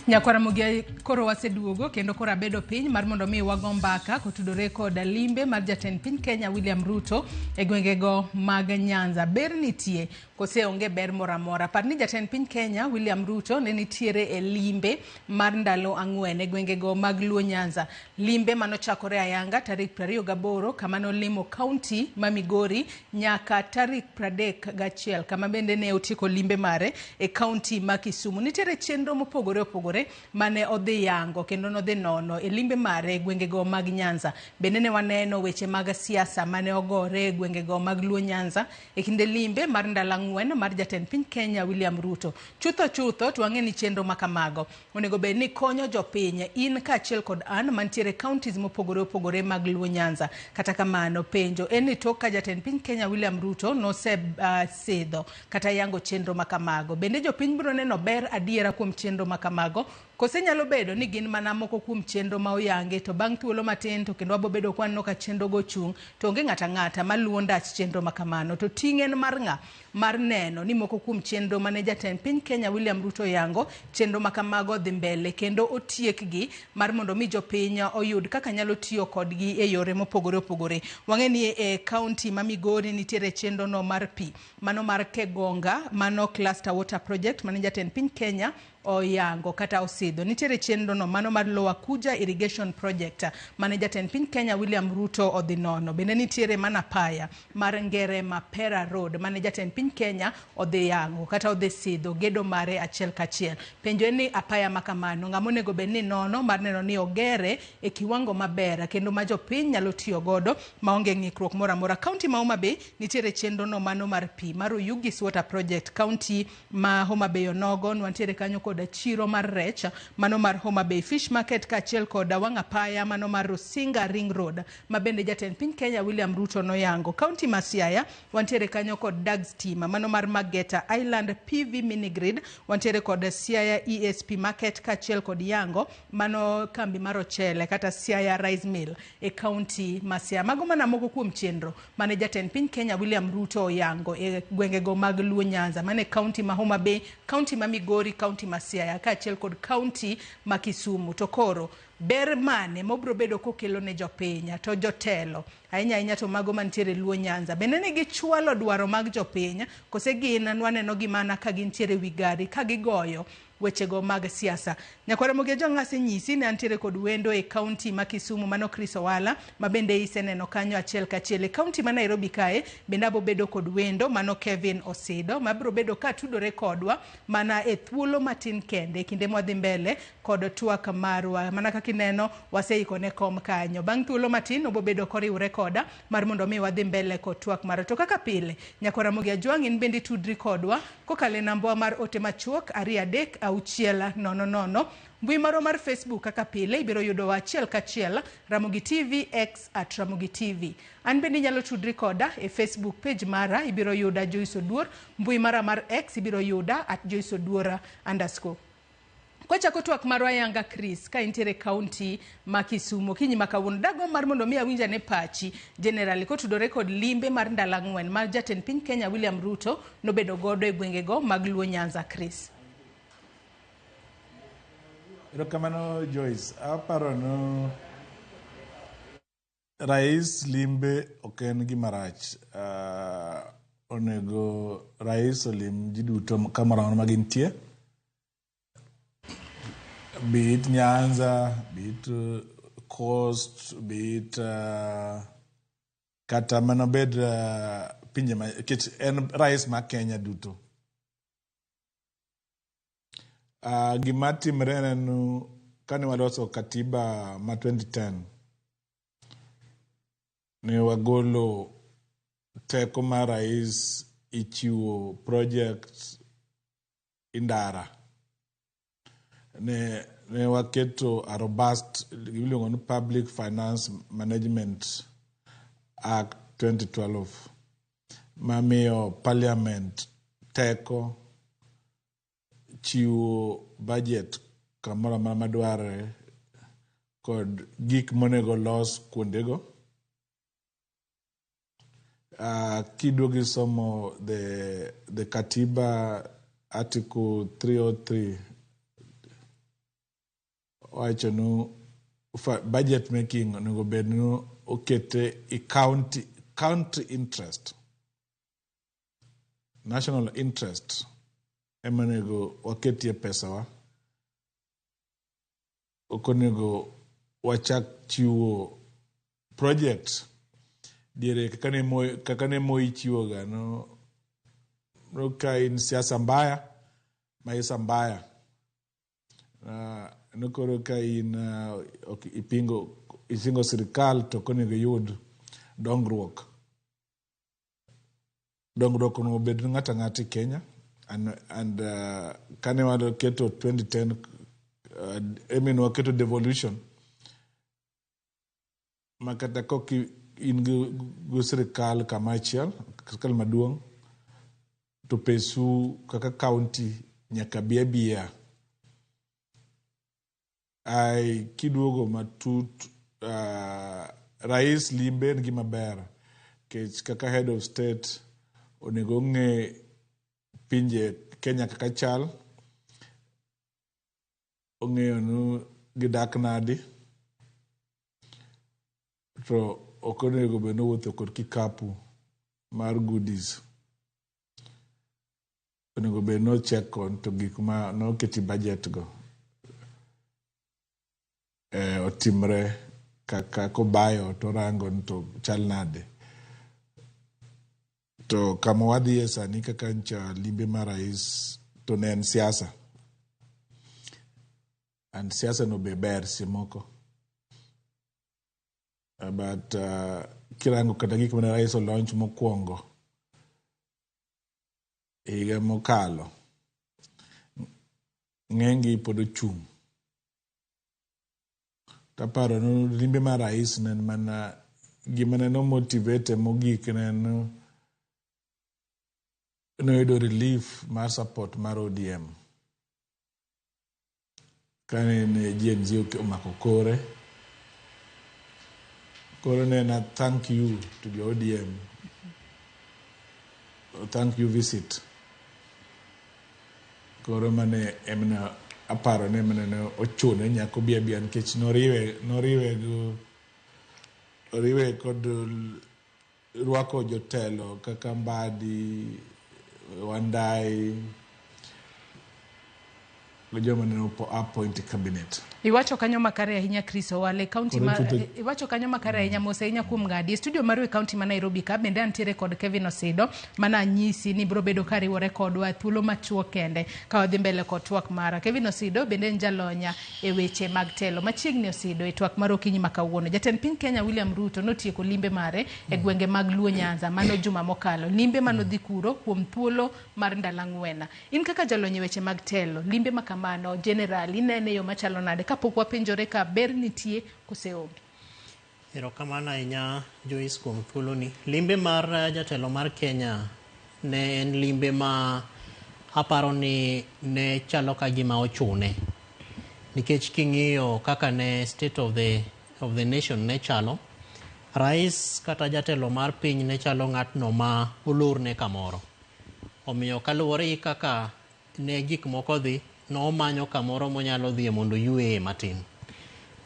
Nyakwaramogi koro waseduogo kendo koro abedo piny mar mondo mi wago mbaka kotudore koda limbe mar jatend piny Kenya William Ruto e gwengego mag Nyanza. Ber nitie kose onge ber moramora. Par ni jatend piny Kenya William Ruto ne nitiere e limbe mar ndalo 4 e gwengego mag Luo Nyanza. Limbe manochakore ayanga tarik 28 kama nolimo kaunti ma Migori nyaka tarik 31 kama bende ne otieko limbe mare e kaunti ma Kisumu. Nitiere chenro mopogore opogore mane odhi yango kendo nodhi nono e limbe mare e gwengego mag Nyanza. Bende ne waneno weche mag siasa mane ogore e gwengego mag Luo Nyanza e kinde limbe mar ndalo 4 mar jatend piny Kenya William Ruto. Chutho to wang'e ni chenro makamago onego bed ni konyo jopiny in kaachiel kod an mantiere counties mopogore opogore mag Luo Nyanza. Kata kamano penjo en ni tok ka jatend piny Kenya William Ruto sidho kata yango chenro makamago, bende jopiny biro neno ber adiera kuom chenro makamago kose nyalo bedo ni gin mana moko kuom chenro ma oyange to bang' thuolo matin to kendo wabo bedo kwanno ka chenro go chung to onge ng'ata maluwo ndach chenro makamano. To ting'en mar ng'a mar neno ni moko kuom chenro mane jatend piny Kenya William Ruto yango chenro makamago dhi mbele kendo otiekgi mar mondo mi jopiny oyud kaka nyalo tiyo kodgi e yore mopogore opogore. Wang'e ni e kaunti ma Migori nitiere chenro no mar pi mano mar Kegonga, mano cluster water project mane jatend piny Kenya oyango kata osidho. Nitiere chenro no mano mar Lower Kuja irrigation project mane jatend piny Kenya William Ruto odhi nono. Bende nitiere mana paya mar Ngere Mapera Road mane jatend piny Kenya odhi yango kata odhi sidho gedo mare achiel kachiel. Penjo ni apaya makamano ng'amonego bed ni nono mar neno ni ogere e kiwango maber kendo ma jopiny nyalo tiyo godo maonge ng'ikruok moramora. Kaunti ma Homa Bay nitiere chenro no mano mar pi mar Oyugis water project. Kaunti ma Homa Bay onogo nwantiere kanyo koda chiro mar rech mano mar Homa Bay Fish Market kaachiel koda wang'apaya mano mar Rusinga Ring Road ma bende jatend piny Kenya William Ruto noyango. Kaunti ma Siaya wantiere kanyo kod dag stima mano mar Mageta Island PV mini grid, wantiere kod Siaya ESP Market kaachiel kod yango mano kambi mar ochele kata Siaya Rice Mill e kaunti ma Siaya. Mago mana moko kuom chenro mane jatend piny Kenya William Ruto oyango e gwengego mag Luo Nyanza mane kaunti ma Homa Bay, kaunti ma Migori, kaunti ma Siaya kaachiel kod kaunti ma Kisumu. To koro ber mane mobro bedo kokelo ne jopiny to jotelo ahinya to mago mantiere Luo Nyanza bende ne gichwalo dwaro mag jopiny kose gin nwaneno gimana ka gintiere wigari ka gigoyo wechego mag siasa. Nyakwaramogi jong'ase nyisi ne antiere kod wendo e kaunti ma Kisumu mano Chris Owala ma bende iseneno kanyo achiel kachiel. E kaunti ma Nairobi kae bende abo bedo kod wendo mano Kevin Osido ma biro bedo ka tudore kodwa mana e thuolo matin kende kinde mwadhi mbele kod twak marwa mana kaka ineno waseiko ne kom kanyo. Bang' thuolo matin obo bedo koriwre koda mar mondo mi wadhi mbele kod twak mara. To kaka pile Nyakwaramogi Ajwang' in bende tudri kodwa kokale nambwa mar ote machuok 23600. Mbui maro mar Facebook kaka pile ibiro yudo wa achiel kachiel Ramogi TV X @Ramogi TV. An bende nyalo tudri koda e Facebook page mara ibiro yuda Joyce Oduor, mbui mara mar X ibiro yuda @JoyceOduor_. Kwachako twak marwa yanga Chris ka intiere kaunti ma Kisumu kinyi makawuono dago mar mondo mi awinja ne pachi generally kotudore kod limbe mar ndalo 4 mar jatend piny Kenya William Ruto nobedo godo e gwengego mag Luo Nyanza. Chris. Erokamano Joyce, aparo no rais limbe oken gima rach. Onego rais olim ji duto kamoro ma gintie, bit Nyanza, bit Coast, bit kata mano bed pinje ma en rais ma Kenya duto. Gima timre nenu kane waloso katiba ma 2010 ne wagolo teko mar rais ichiwo project indara ne waketo a robust iluongo ni Public Finance Management Act 2012 mamiyo parliament teko chiwo budget kamoro madware kod gik monego los kuondego. Kiduogi somo the katiba article 303 wacho no budget making onego bed no okete i county interest, national interest emanego waketie pesawa. Okonego wachak chiwo project diere kakane Moi chiwo ga no ka in siasa mbaya maisa mbaya no koro ka in isingo sirikal to konego yud dongruok no bed ng'ata ng'ati Kenya and kane waketo 2010 waketo devolution makata koki in go sirikal kamachiel sirikal maduong' to pesu kaka county nyaka bia ai kiduogo matut rais limbe en gima ber kech kaka head of state onego ng'e pinje Kenya kaka chal, ong'eyo no gidak nadi, to okonego beno wuotho kod kikapu mar goodies. Onego beno check on to gik ma no keti budget go otimre kaka kobayo to rango to chal nade. To kama wadhi sani kaka ncha limbe mar rais to ne en siasa, and siasa no be ber simoko, but kirango kata gik mane rais launch mokwongo higa mokalo ng'engi pod ochung'. Taparo no limbe mar rais nen mana gima ne no motivate mogik nen no yudo relief mar support mar ODM kane ne GNG omako kore na thank you to the ODM, thank you visit koro mane emna aparo ne mane ochune nyako bia nikech noriwe kod rwako jotelo kaka Mbadi, Wandai, joma ne appoint cabinet. Iwacho kanyo makare ahinya Chris Owale county iwacho kanyo makare ahinya mose ahinya kuom ngadi studio mar county ma Nairobi ka bende antiere kod Kevin Osido mana nyisi ni bro bedo kariwore kodwa thuolo machuo kende ka wadhi mbele kod twak mara. Kevin Osido bende njalonya e weche mag telo machiegni Osido e twak mar okinyi makawuono. Jatend piny Kenya William Ruto notieko limbe mare e gwenge mag Luo Nyanza mano juma mokalo, limbe manodhi kuro kuom thuolo mar ndalo ang'wen. In kaka jalony e weche mag telo, limbe makamano general inene yo machalo nade kapok wapenjore ka ber nitie kose onge? Erokamano ahinya Joyce kuom thuolo ni. Limbe mar jatelo mar Kenya ne en limbe ma aparo ni ne chalo ka gima ochune, nikech king'iyo kaka ne state of the nation ne chalo, rais kata jatelo mar piny ne chalo ng'atno ma olorne kamoro. Omiyo kaluwore gi kaka ne gik moko dhi, no manyo kamoro monyalo dhie mondo yue matin.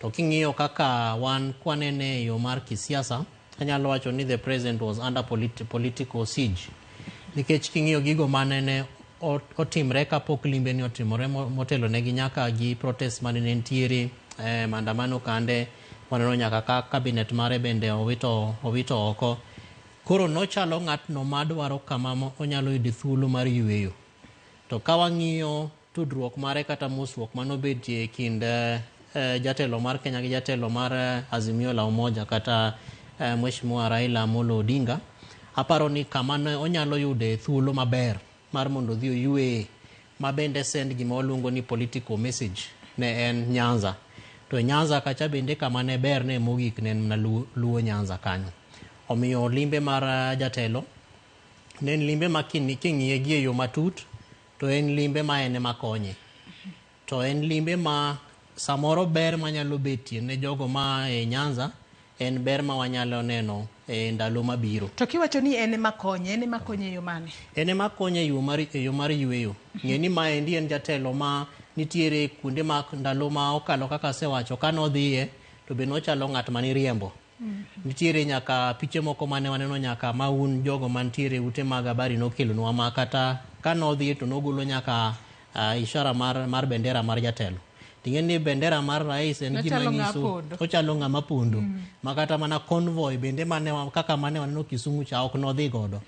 To king'iyo kaka wan kwanene yo mar kisiasa, anyalo wacho ni the president was under political siege, nikech king'iyo gigo manene otimre kapok limbe ni otimore motelo negi nyaka gi protest manene ntiere, maandamano kande waneno nyaka ka cabinet mare bende owito oko. Koro nochalo ng'atno madwaro kama onyalo yudo thuolo mar yueyo. To ka wang'iyo tudruok mare kata mosruok manobetie kind jatelo mar Kenya gi jatelo mar Azimio la Umoja kata Mheshimiwa Raila Amolo Odinga, aparo ni kama ne onyalo yude thuolo maber mar mondo dhi oyue ma bende send gima waluongo ni political message ne en Nyanza. To Nyanza kacha bende kama ne ber ne mogik ne na Luo Nyanza kanyo. Omiyo limbe mar jatelo ne en limbe ma king'iye gi e yo matut to en limbe ma ene makonye. To en limbe ma samoro ber manyalo betie ne jogo ma e Nyanza en ber ma wanyalo neno e ndalo mabiro. To kiwacho ni ene makonye yo mane? Ene makonye yo mar yueyo. Ng'e ni ma endi en jatelo ma nitiere kuonde ma ndalo ma okalo kaka sewacho ka nodhiye to be nochalo ng'at mani riembo. Nitiere nyaka piche moko mane waneno nyaka maun jogo mantiere ute mag habari nokelonwa ma kata ka nodhiye to nogolo nyaka ishara mar bendera mar jatelo. Ting'e ni bendera mar rais en gima nyiso ochalo ng'ama pondo ma kata mana convoy bende kaka mane waneno Kisumu cha ok nodhi godo.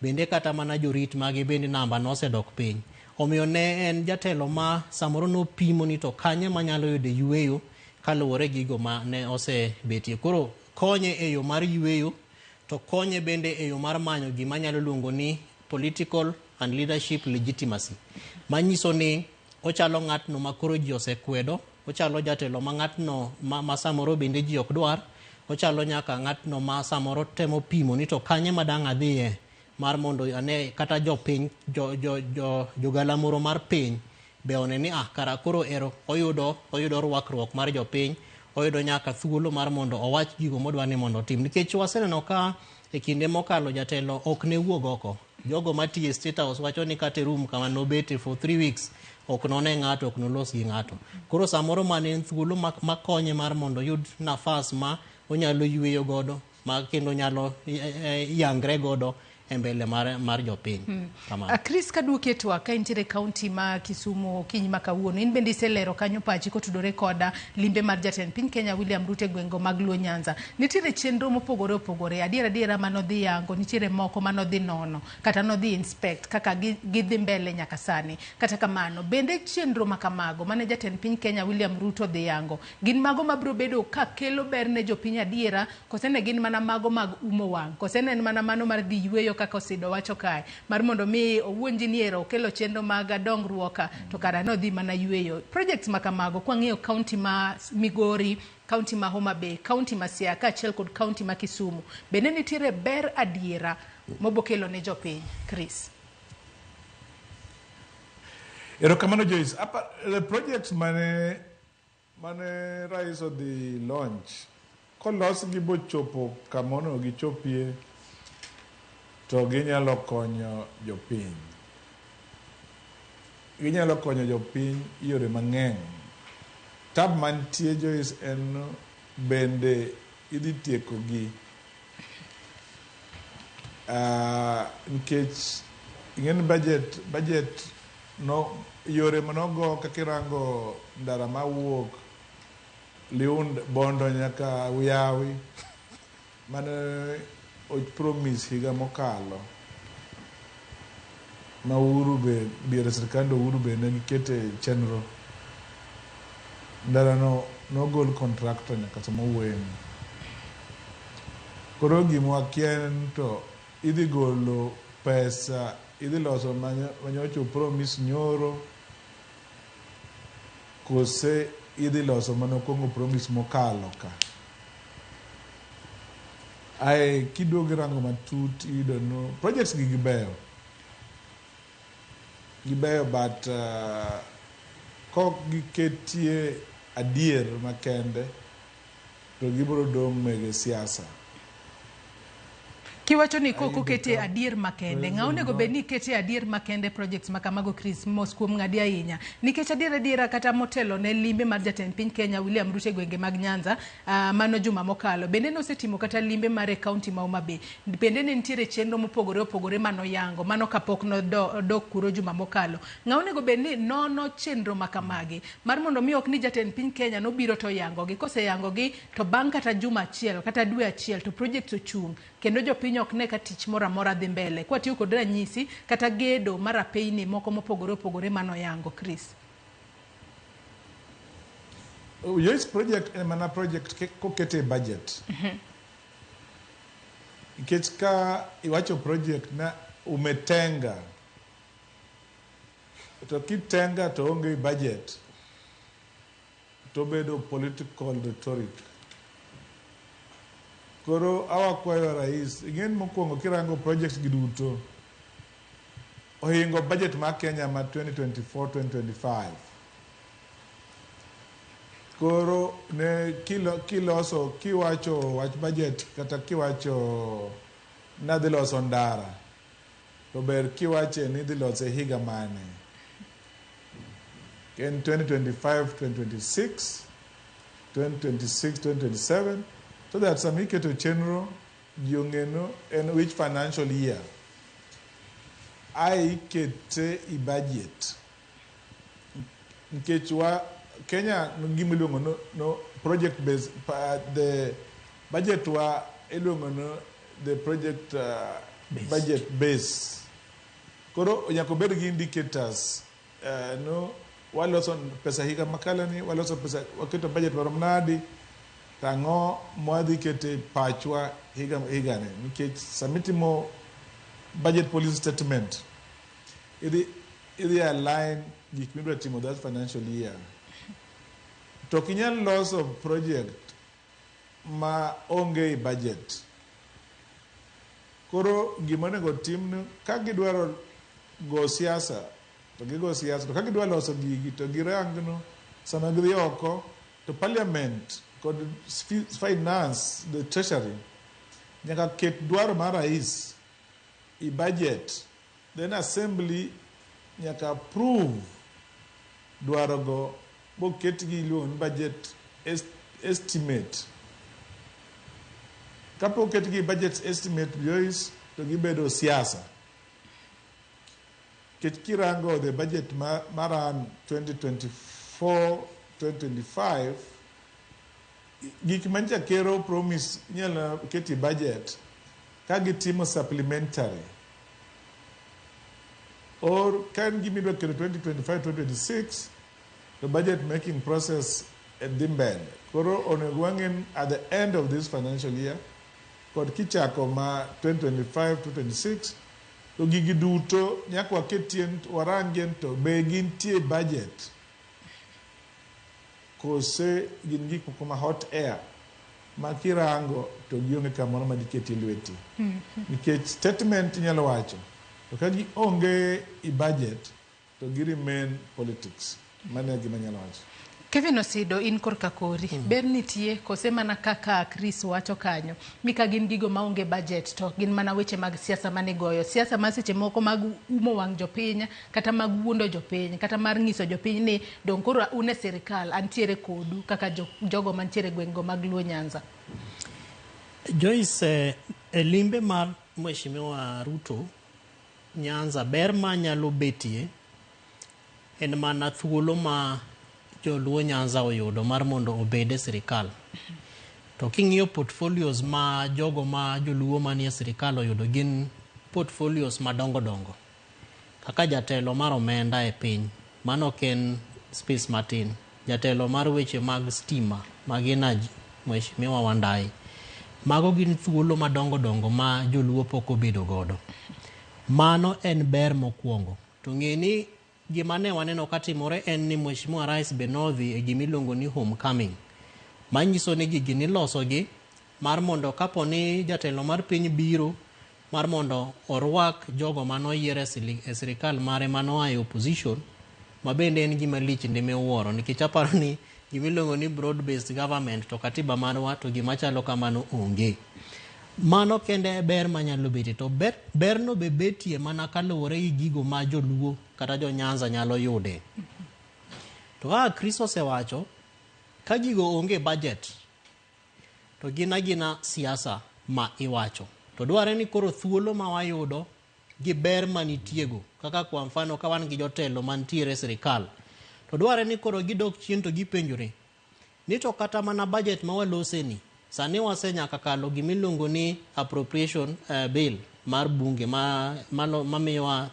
Bende kata mana jorit magi bende namba nosedok piny. Omiyo ne en jatelo ma samoro nopimo ni to kanye manyalo yude yueyo kaluwore gigo ma ne osebetie. Koro konye e yo mar yueyo to konye bende e yo mar manyo gima nyalo luongo ni political and leadership legitimacy. Manyiso ni ochalo ng'atno ma koro ji osekwedo, ochalo jatelo ma ng'atno ma samoro bende ji ok dwar, ochalo nyaka ng'atno ma samoro temo pimo ni to kanye madang' adhiye mar mondo ane kata jopiny jogalamoro mar piny be one ni kara koro ero oyudo rwakruok mar jopiny, oyudo nyaka thuolo mar mondo owach gigo modwa ni mondo otim. Nikech waseneno ka e kinde mokalo jatelo ok ne wuog oko. Jogo matiyo State House wacho ni kata room kama nobete for 3 weeks ok none ng'ato, ok nolos gi ng'ato. Koro samoro mane thuolo makonye mar mondo yud nafas ma onyalo yueyo godo ma kendo nyalo yangre godo e mbele mar jopiny. Chris kaduoke twak ka intiere kaunti ma Kisumu kiny ma kawuono, in bende iselero kanyo pachi kotudore koda limbe mar jatend piny Kenya William Ruto gwengo mag Luo Nyanza. Nitiere chenro mopogore opogore, adiera manodhi yango, nitiere moko manodhi nono kata nodhi inspect kaka gidhi mbele nyaka sani. Kata kamano bende chenro makamago mane jatend piny Kenya William Ruto dhi yango gin mago mabiro bedo ka kelo ber ne jopiny adiera, kose ne gin mana mago mag umo wang', kose ne mana mano mar dhi yueyo kaka Osido wacho kae mar mondo mi owuonji ni ero kelo chenro mag dongruok to kara no dhi mana yueyo. Projects makamago kwang'iyo kaunti ma Migori, kaunti ma Homa Bay, kaunti ma Siaya kaachiel kod kaunti ma Kisumu, bende nitiere ber adiera mobokelo ne jopiny. Chris. Erokamano Joyce. The projects mane rais odhi launch kolos gi bochopo kamono gichopie to ginyalo konyo jopiny. Ginyalo konyo jopiny yore mang'eny. Tab mantie Joyce en bende idhi tieko gi nikech ing'en budget no yore manogo kakirango ndara mawuok Liund Bondo nyaka Uyawi mane promise higa mokalo ma Uhuru be diere sirkand Uhuru be ne gikete chenro ndara no gol contractor nyaka sama wen. Koro gimwa kien to idhi golo pesa, idhi loso manyocho promise nyoro kose idhi loso manokongo promise mokalo ka. Kiduogi rango matut iyudo no projects gi gibeyo but kok giketie adier makende to gibiro dong' mege siasa. Kiwacho ni koko kete adier makende, ng'aonego bed ni kete adier makende projects makamago Chris mos kuom ng'adi ahinya. Nikech adiera kata motelo ne limbe mar jatend piny Kenya William Ruto gwenge mag Nyanza mano juma mokalo. Bende nosetimo kata limbe mare kaunti ma Homa Bay. Bende ne nitiere chenro mopogore opogore mano yango, mano kapok no dok kuro juma mokalo. Ng'aonego bed ni nono chenro makamagi mar mondo mi ok ni jatend piny Kenya no biro to yango gi, kose yango gi to bang' kata juma achiel kata dwe achiel to project ochung' kendo jopiny ok ne ka tich moro amora dhi mbele. Kwa tiyo kod ranyisi kata gedo mara peini moko mopogore opogore mano yango Chris. Yes, project en mana project kokete budget. Nikech ka iwacho project na umetenga to kitenga to onge budget to bedo political rhetoric. Koro awakwayo rais ing'en mokwongo kirango projects giduto ohingo budget ma Kenya ma 2024-2025. Koro ne kiloso kiwacho wach budget kata kiwacho nadhi loso ndara to ber kiwache ni dhi loso higa mane in 2025, 2026, 2026, 2027, so that samike to chenro jongeno in which financial year I kete I budget. Nkechwa Kenya ngimiluongo no project based the budget wa iluongo no the project budget base. Koro nyaka bed gi indicators no waloso pesa higa makalani waloso pesa waketo budget marom nadi tango mwadhi kete pachwa higa ne nikech samitimo budget policy statement ili align gik midwa timo that financial year. To kinyal loss of project ma onge budget. Koro gimonego timno ka gidwaro go siasa to gigo siasa to ka gidwa loso gigi to girangno sama gidhi oko to parliament kod finance the treasury nyaka ket dwaro mar rais I budget, then assembly nyaka approve dwaro go bo ket gi loan budget estimate. Kapo ket gi budget estimate yois to gibedo siasa. Ket kirango the budget maran 2024-2025 gik mancha kero promise nyala keti budget ka gitimo supplementary or can give me back to 2025-2026 the budget making process at Dimben. Koro onegwangen at the end of this financial year kod kichako ma 2025-2026 to gigi duto nyakwa ketien warangen to be gintie budget kose gin gik moko ma hot air ma kirango to gionge kamoro ma diketi lweti nikech statement nyalo wacho to ka gi onge I budget to gi remain politics mane gima nyalo wacho. Kevin Osido in korka kori ber nitie kose mana kaka Chris wacho kanyo mika gin gigo maonge budget to gin mana weche mag siasa mane goyo siasa ma seche moko mag umo wang jopiny kata mag wuondo jopiny kata mar nyiso jopiny ni dong koro une sirikal antiere kodu kaka jogo mantiere gwengo mag Luo Nyanza. Joyce limbe mar Mheshimiwa Ruto Nyanza ber ma nyalo betie en mana thuolo ma jo Luo Nyanza oyudo mar mondo obede sirikal. To king'iyo portfolios ma jogo ma joluo manie sirikal oyudo gin portfolios madongo dongo. Kaka jatelo mar omenda e piny, mano ken space matin. Jatelo mar weche mag stima, maginaji, Mheshimiwa Wandai. Mago gin thuolo madongo dongo ma joluo poko bedo godo. Mano en ber mokwongo. To ng'eni gima ne waneno katimore en ni Mheshimiwa Rais Benodhi e gimiluongo ni homecoming. Manyiso ni gigi niloso gi mar mondo kapo ni jatelo mar piny biro mar mondo orwak jogo manoyier e sirikal mare mano ae opposition ma bende en gima lich ndeme wuoro nikech aparo ni gimiluongo ni broad based government to katiba marwa to gima chalo kamano onge. Mano kende ber manyalo betie to ber no be betie mana kaluwore gi gigo ma joluo kata jo Nyanza nyalo yude. To Chris osewacho ka gigo onge budget to gina siasa ma iwacho to dware ni koro thuolo ma wayudo gi ber manitiego kaka kwa mfano ka wan gi jotelo mantiere sirikal to dware ni koro gidok chien to gipenjore ni to kata mana budget ma waloseni sani wasenyaka kalo gimiluongo ni appropriation bill mar bunge mamiyowa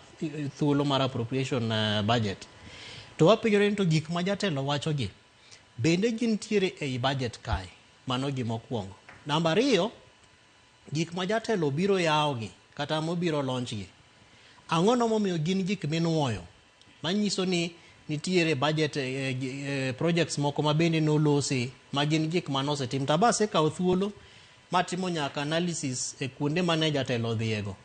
thuolo mar appropriation budget to wapenjore ni to gik ma jatelo wacho gi bende gintiere ei budget kae. Mano gimokwongo. Namba 2, gik ma jatelo biro yawogi kata mobiro launch gi ang'ono momiyo gin gik minuoyo manyiso ni nitiere budget projects moko ma bende nolosi ma gin gik manosetim tabase kawo thuolo matimo nyaka analysis e kuonde mane jatelo dhiego.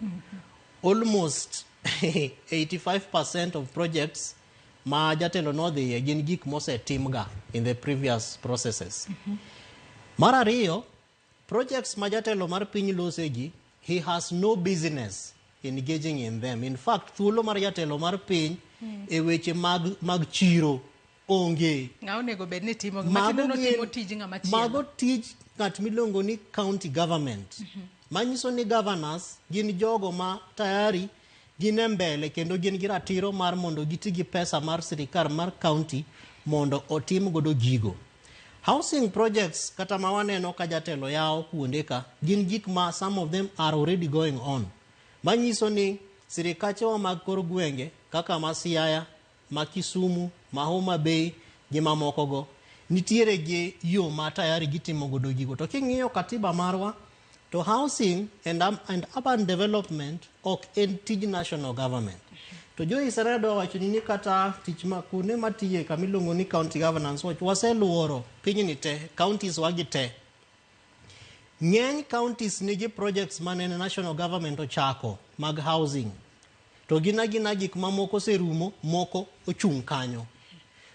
Almost 85% of projects ma jatelo nodhiye gin gik mosetimga in the previous processes. Mar ariyo, projects ma jatelo mar piny losegi, he has no business engaging in them. In fact, thuolo mar jatelo mar piny e weche mag chiro onge. Ng'ao nego bed ni timo matino no timo tij ng'ama chielo. Mago tij ng'at miluongo ni county government. Manyiso ni governors gin jogo ma tayari gin e mbele kendo gin gi ratiro mar mondo giti gi pesa mar sirikal mar county mondo otim godo gigo. Housing projects kata ma waneno ka jatelo yao kuonde ka gin gik ma some of them are already going on. Manyiso ni sirikache wa mag kor gwenge kaka ma Siaya, ma Kisumu, ma Homa Bay gi mamoko go nitiere gi yo ma tayari gitimo godo gigo. To king'iyo katiba marwa to housing and urban development ok en tij national government. To jo Israel do wacho ni kata tich ma kune matiye kamilongo ni county governance watch waseluoro piny ni te counties wagi te. Ng'eny counties nigi projects mane national government ochako mag housing. To gina gik mamoko serumo, moko ochung' kanyo.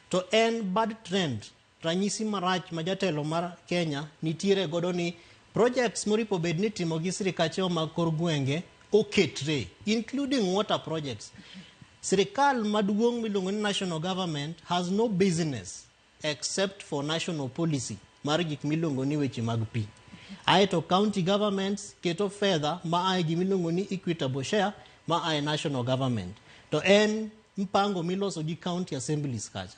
To en bad trend, ranyisi marach ma jatelo mar Kenya nitiere godo ni projects moripo bed ni timo gi sirikache mag kor gwenge oketre, including water projects. Sirikal maduong' miluongo ni national government has no business except for national policy mar gik miluongo ni weche mag pi. Aeto county governments keto fedha ma ai gimiluongo ni equitable share ma ai national government. To en mpango miloso gi county assemblies kacha.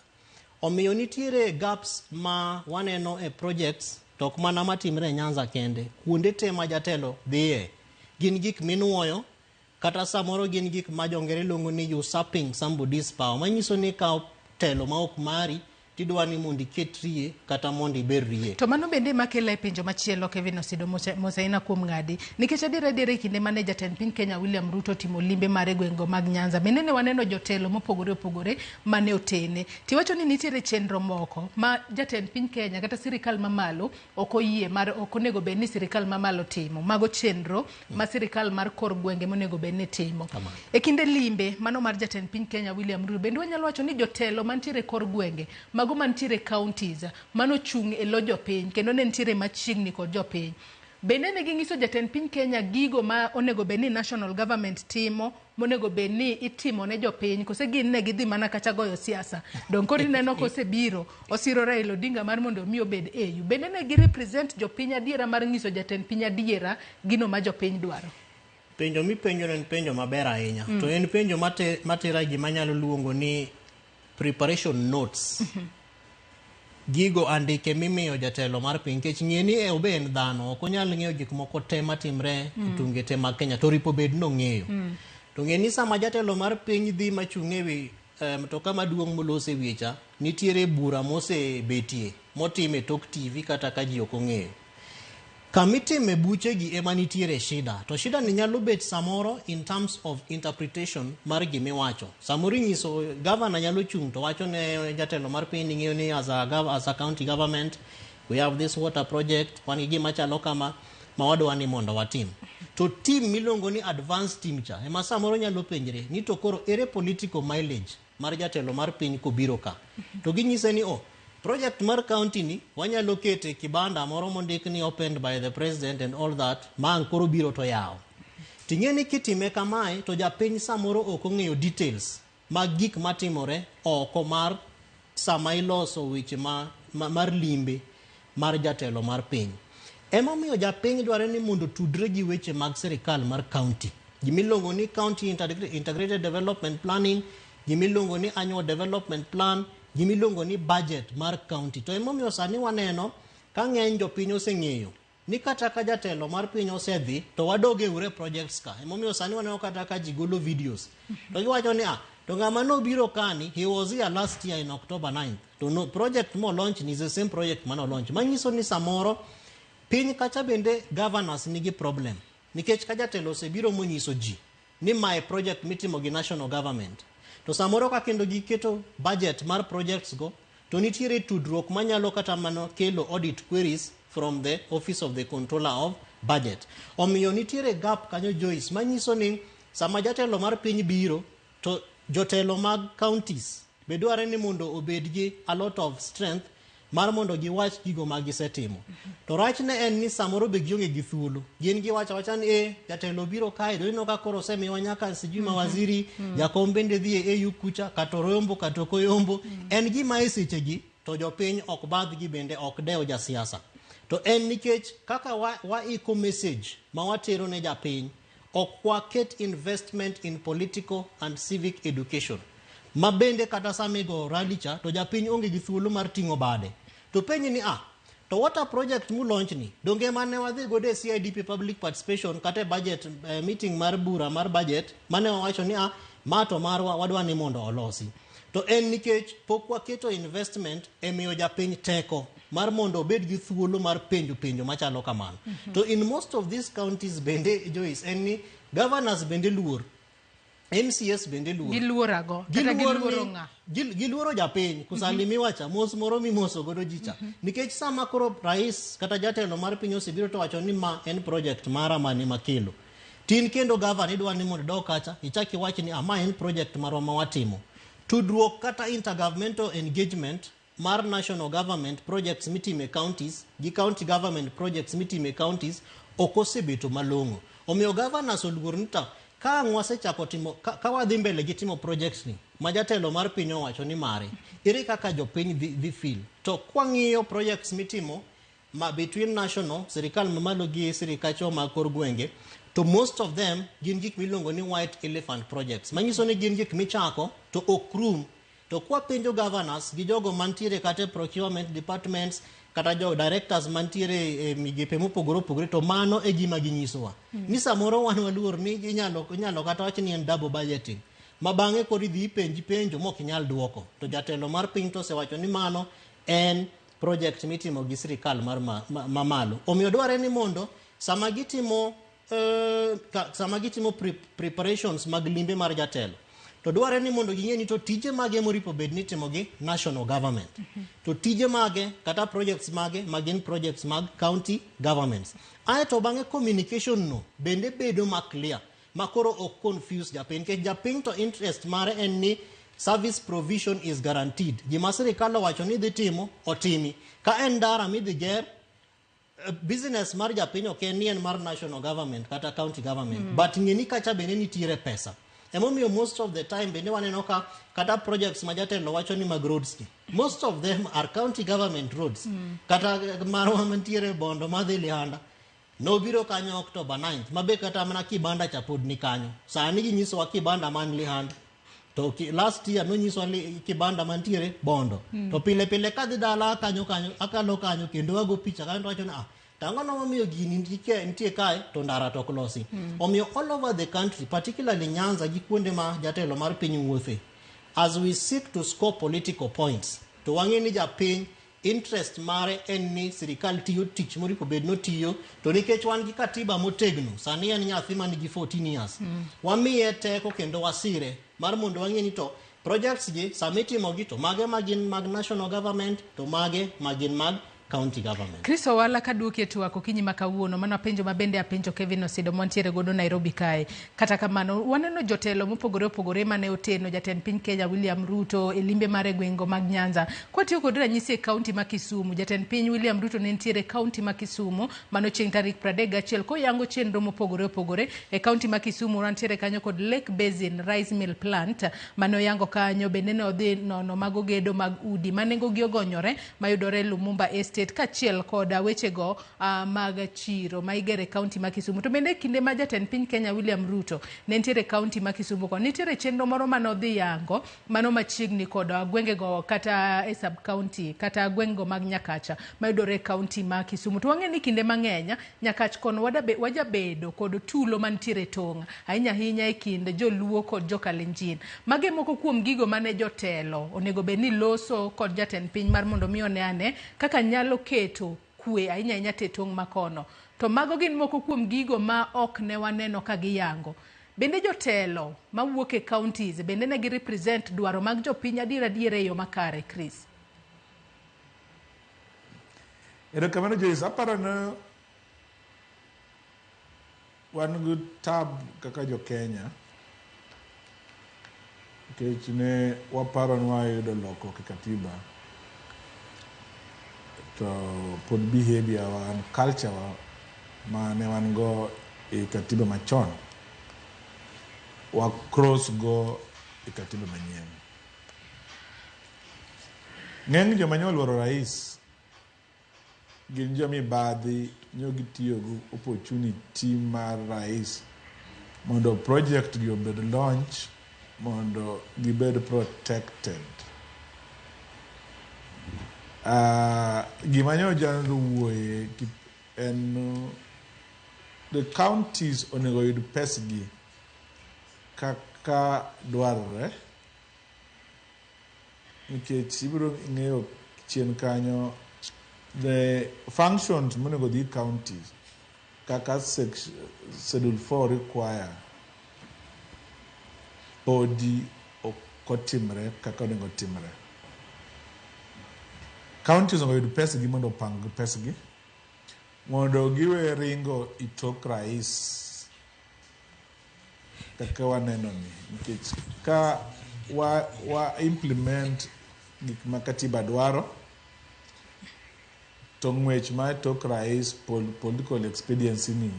Omiyo nitiere gaps ma waneno e projects tok mana matimre e Nyanza kende. Kuonde te ma jatelo dhiye. Gin gik minuoyo kata samoro gin gik ma jongere luongo ni usurping somebody's power. Manyiso ni kao telo ma ok mari tidwa ni mondi ketrie kata mondi berrie. To mano bende makela e penjo machielo Kevin Osido Mosaina kuom ng'adi. Nikech adiera kinde mane jatend piny Kenya William Ruto timo limbe mare gwengo mag Nyanza. Menene waneno jotelo mopogore mane otene. Tiwacho ni nitiere chenro moko ma jatend piny Kenya kata sirikal mamalo ok oyie mar ok onego bed ni sirikal mamalo timo. Mago chenro ma sirikal mar kor gwenge monego bed ni timo. E kinde limbe mano mar jatend piny Kenya William Ruto bende wanyalo wacho ni jotelo mantiere kor gwenge mago mantiere counties mano chung' e lo jopiny kendo ne nitiere machiegni kod jopiny. Bende ne ging'iso jatend piny Kenya gigo ma onego bed ni national government timo monego bed ni itimo ne jopiny kose gin ne gidhi mana kacha goyo siasa. Don kori neno kose biro osiro Raila Odinga mar mondo mi obed EU. Bende ne gi represent jopiny adiera mar ng'iso jatend piny adiera gino ma jopiny dwaro. Penjo mi penjo en penjo maber ahinya. To en penjo matera gima nyalo luongo ni preparation notes. Gigo andike mimiyo jatelo mar piny kech ng'eni e obe en dhano ok onyal ng'eyo gik moko te matimre tunge te mag Kenya to ripo bed no ng'eyo. To ng'eni sama jatelo mar piny dhi machung' ewi mtoka maduong' molose wiecha nitiere bura mose betie motime tok TV kata ka ji ok ong'eyo. Kamitime buche gi ema nitiere shida. To shida ni nyalo bet samoro in terms of interpretation mar gimiwacho. Samoro nyiso governor nyalo chung' to wacho ne jatelo mar piny ng'eyo ni as a county government we have this water project wan gi gima chalo kama ma wadwa ni mondo watim. To team miluongo ni advanced team cha ema samoro nyalo penjre ni to koro ere political mileage mar jatelo mar piny kobiro ka. To ginyise ni project mar county ni wanyalo kete kibanda moro mondik ni opened by the president and all that man koro biro to yao. Ting'eni kitime kamae to japiny samoro ok ong'eyo details mag gik matimore oko mar sama iloso weche mar limbe mar jatelo mar piny. Ema miyo japiny dware ni mondo tudre gi weche mag sirikal mar county. Gimiluongo ni county integrated development planning, gimiluongo ni annual development plan, gimiluongo ni budget mar county. To emomiyo sani waneno ka ng'eny jopiny oseng'eyo ni kata ka jatelo mar piny osedhi to wadoge ure projects ka. Emomiyo sani waneno kata ka ji golo videos. To giwacho ni to ng'ama no biro kani he was here last year in October 9th. To no project mo launch is the same project mano launch. Manyiso ni samoro piny kacha bende governors nigi problem. Nikech ka jatelo osebiro monyiso ji ni my project mitimo gi national government. To samoro ka kendo giketo budget mar projects go to nitiere tudruok manyalo kata mano kelo audit queries from the office of the controller of budget. Omiyo nitiere gap kanyo Joyce manyiso ni sama jatelo mar piny biro to jotelo mag counties bedware ni mondo obed gi a lot of strength mar mondo giwach gigo ma gisetimo. To rach ne en ni samoro be gionge gi thuolo. Gin giwacho wacha ni jatelo biro kae do ino ka koro semiwa nyaka sijui mawaziri jakom bende dhi e EU kucha katorombo katokoyombo. En gima e sechegi to jopiny ok badh gi bende ok dewo ja siasa. To en nikech kaka wa iko message ma watero ne japiny ok waket investment in political and civic education. Ma bende kata samigo rally cha to japiny onge gi thuolo mar ting'o bade. To penyi ni to what a project mu launch ni donge mane wadhi go de CIDP public participation kata budget meeting mar bura mar budget mane wawacho ni mato marwa wadwa ni mondo olosi. To en nikech pok waketo investment e miyo japiny teko mar mondo obed gi thuolo mar penjo machalo kamano. To in most of these counties bende Joyce en ni governors bende luor, MCS bende luor. Giluorago kata giluoro ng'a? Giluoro japiny kusalimiwa cha mos moro mimoso godo jicha. Nikech sama koro rais kata jatelo mar piny osebiro to wacho ni ma en project mara mani makelo. Tin kendo governor idwa ni mondo dok kacha ichaki wach ni ma en project marwa ma watimo. Tudruok kata intergovernmental engagement mar national government projects mitime counties gi county government projects mitime counties okosebeto malongo. Omiyo governors oluor nita ka ngwase chako timo ka wadhi mbele gi timo projects ni majatelo mar piny owacho ni mare ere kaka jopiny dhi feel. To kwang'iyo projects mitimo ma between national sirikal mamalo gi sirikacho ma kor gwenge to most of them gin gik milongo ni white elephant projects. Manyiso ni gin gik michako to okrum. To kwa penjo governors gi jogo mantiere kata procurement departments kata jo directors mantiere migepe mopogore to mano e gima ginyisowa. Ni samoro wan waluor ni inyalo kata wach ni en double budgeting. Mabange kori dhi penjo mok inyal duoko. To jatelo mar piny to sewacho ni mano en project mitimo gi sirikal mar mamalo. Omiyo dware ni mondo sama gitimo preparations mag limbe mar jatelo to dware ni mondo ging'e ni to tije mage moripo bed ni timo gi national government. To tije mage kata projects mage magin projects mag county governments. To bange communication no bende bedo ma clear makoro ok confuse japiny ke japiny to interest mare en ni service provision is guaranteed. Gima sirikal owacho ni dhi timo otimi. Ka en ndara midhi ger business mar japiny ok en ni en mar national government kata county government but ng'eni kacha bende nitiere pesa. Emomiyo most of the time bende waneno ka kata projects majatelo wacho ni mag roads ki most of them are county government roads. Kata marwa mantiere Bondo madhi Lihanda nobiro kanyo October 9th mabe kata mana kibanda cha pod ni kanyo. Sani ginyisowa kibanda man Lihanda to last year no nyiso kibanda mantiere Bondo. To pile kadhi dala kanyo akalo kanyo kendo wago picha kanyo wacho na tango no momiyo gini nitie kae to ndara to klosi. Omiyo all over the country particularly Nyanza gi kuonde ma jatelo mar piny wuothe as we seek to score political points to wang'e ni japiny interest mare en ni sirikal tiyo tich moripo bed no tiyo to nikech wan gi katiba motegno sani en nyathi man gi 14 years wamiye teko kendo wasire mar mondo wang'e ni to projects gi samitimo gi to mage magin mag national government to mage magin mag county government. Kristo wala kaduoke tu wako kinyi makawuono mana penjo mabende apenjo Kevin Osido montiere godo Nairobi kae. Kata kamano waneno jotelo mopogore mane oteno jatend piny Kenya William Ruto elimbe mare gwengo mag Nyanza. Kwa tiyo kod ranyisi e county ma Kisumu jatend piny William Ruto ne ntiere county ma Kisumu mano chieng' tarik 31 ko yango chenro mopogore e county ma Kisumu ntiere kanyo kod Lake Basin Rice Mill Plant mano yango kanyo bende ne odhi nono mago gedo mag udi manengo gi ogonyore mayudore Lumumba Estate kachiel koda wechego mag chiro maigere county ma Kisumu. To bende kinde ma jatend piny Kenya William Ruto ne ntiere county ma Kisumu ko nitiere chenro moro manodhi yango mano machiegni koda gwengego kata e sub county kata gwengo mag Nyakacha mayudore county ma Kisumu. To wang'e ni kinde mang'eny Nyakach kono wajabedo kod tulo mantiere tong' ahinya e kind joluo kod jokalenjin. Mage moko kuom gigo mane jotelo onego bed ni loso kod jatend piny mar mondo mi oneane kaka nyalo keto kwe ahinya te tong' makono. To mago gin moko kuom gigo ma ok ne waneno ka giyango. Bende jotelo mawuok e counties bende ne gi represent dwaro mag jopiny adiera e yo makare Chris. Kamano Joyce aparo na wan gi tab kaka jo Kenya nikech ne waparo ni wayudo lokruok e katiba to pod behavior and culture mane wan go e katiba machon wa cross go e katiba manyien. Ng'eny joma ne oluoro rais gin jomibadhi nyo gitiyo go opportunity mar rais mondo project gi obed launch mondo gibed protected. Gima nyo jando wuoye en the counties onego yud pesgi kaka dwarore, nikech ibiro ng'eyo chien kanyo the functions monego dhi counties kaka schedule 4 require podi okotimre kaka onego timre. Counties onego yud pesgi mondo opang pesgi mondo giwe ringo itok rais kaka waneno ni, nikech ka wa implement gik ma katiba dwaro to ng'wech ma tok rais political expediency ni.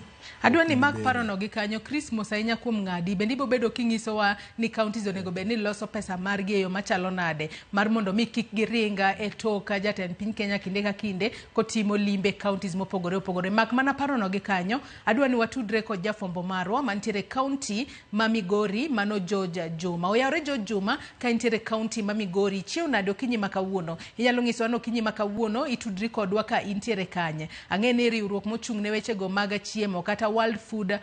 Adwa ni mak parono gi kanyo Chris Mosainya kuom ng'adi bende ibo bedo kinyisowa ni counties onego bed ni loso pesa margi eyo machalo nade mar mondo mi kik giringa e toka jatend piny Kenya kinde ka kinde kotimo limbe counties mopogore opogore. Mak mana parono gi kanyo, adwa ni watudre kod jafombo marwa mantiere county ma Migori mano George Juma. Oyawre George Juma ka intiere county ma Migori, chiew nade okinyi makawuono. Inyalo nyisowa no okinyi makawuono itudri kodwa ka intiere kanye. Ang'e ni riwruok mochung' ne weche go mag chiemo kata World Food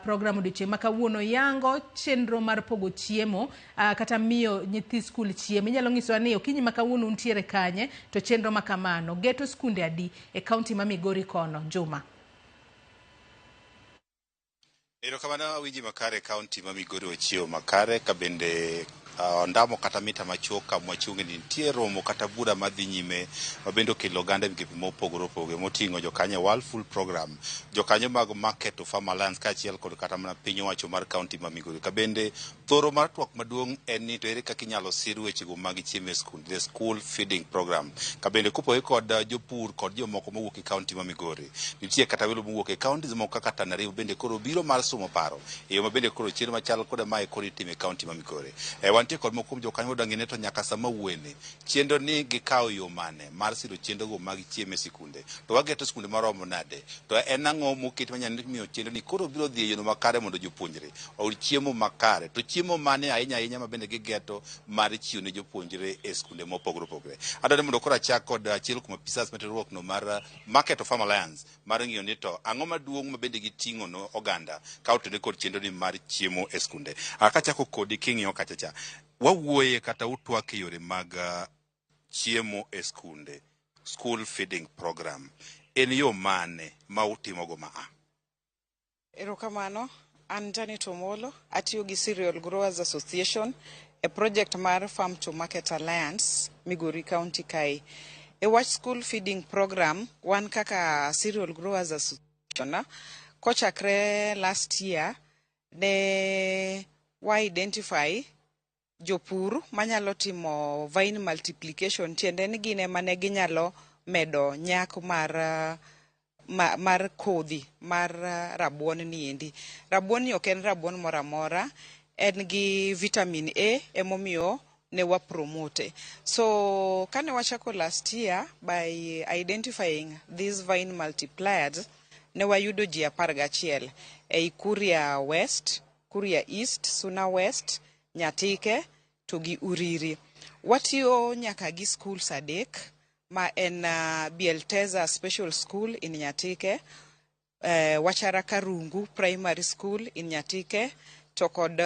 Program odiochieng' makawuono yango chenro mar pogo chiemo kata miyo nyithi skul chiemo. Inyalo nyisowa ni okinyi makawuono untiere kanye to chenro makamano geto skunde adi e county ma Migori kono. Juma. Erokamano Awinji makare county ma Migori ochiewo makare ka bende ondamo kata mita machoka mwachungi nitie romo kata bura madhi nyime mabende okelo oganda migepe mopogore opogore moting'o jokanyo World Food Program, jokanyo mag Market of Farm Alliance kaachiel kod kata mana piny owacho mar county ma Migori. Ka bende thoro mar twak maduong' en ni to ere kaka inyalo sir wechego mag chiemo e skul, the school feeding program. Ka bende kopogore kod jopur kod jomoko mowuok e county ma Migori, nitie kata welo mowuok e counties moko kaka Tana River bende koro biro mar somo paro e yo mabende koro chenro machal koda mae koro itimo e county ma Migori. Wantie kod moko kuom jokanyo modangi ne to nyaka sama wuone chenro ni gikawo yo mane mar siro chenro go mag chiemo e sikunde, to wageto skunde maromo nade, to en ang'o moket manyalo miyo chenro ni koro biro dhi e yo makare mondo jopuonjre oyud chiemo makare, to chiemo mane ahinya ma bende gigeto mar chiwo ne jopuonjre e skunde mopogore opogore. Adwaro mondo koro achak kod achiel kuom apisas materruok no mar Market of Farm Alliance mar ng'iyo ni to ang'o maduong' ma bende giting'o no oganda ka otene kod chenro ni mar chiemo e skunde. Akachako kodi king'iyo kachacha wawuoye kata utwak e yore mag chiemo e skunde, school feeding program, en yo mane ma utimo go maa? Erokamano, an Janet Omolo, atiyo gi Cereal Growers Association, a project mar Farm to Market Alliance, Migori County Kai. E wach school feeding program, wan kaka Cereal Growers Association, kochakre last year, ne wa identify jopur manyalo timo vine multiplication, tiende ni gine mane ginyalo medo nyak mar kodhi mar rabuon ni endi. Rabuon ni ok en rabuon mora mora, en gi vitamin A emomiyo ne wa promote. So kane wachako last year by identifying these vine multipliers, ne wayudo ji 11 ei Kuria West, Kuria East, Suna West, Nyatike to gi Uriri. Watiyo nyaka gi schools adek ma en Bielteza Special School in Nyatike, Wacharaka Rungu Primary School in Nyatike, to kod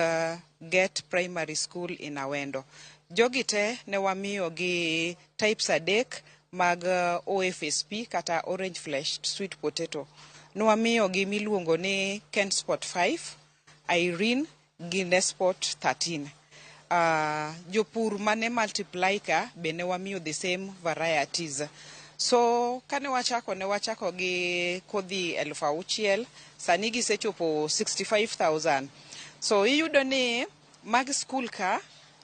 Get Primary School in Awendo. Jogite ne wamiyo gi types adek mag OFSP kata Orange Fleshed Sweet Potato. Ne wamiyo gi miluongo ni Kent Spot 5, Irene gi Nespot 13. Jopur mane multiply ka bene wamiyo the same varieties. So kane wachako gi kodhi 6,000, sani gisechopo 65,000. So iyudo ni mag school ka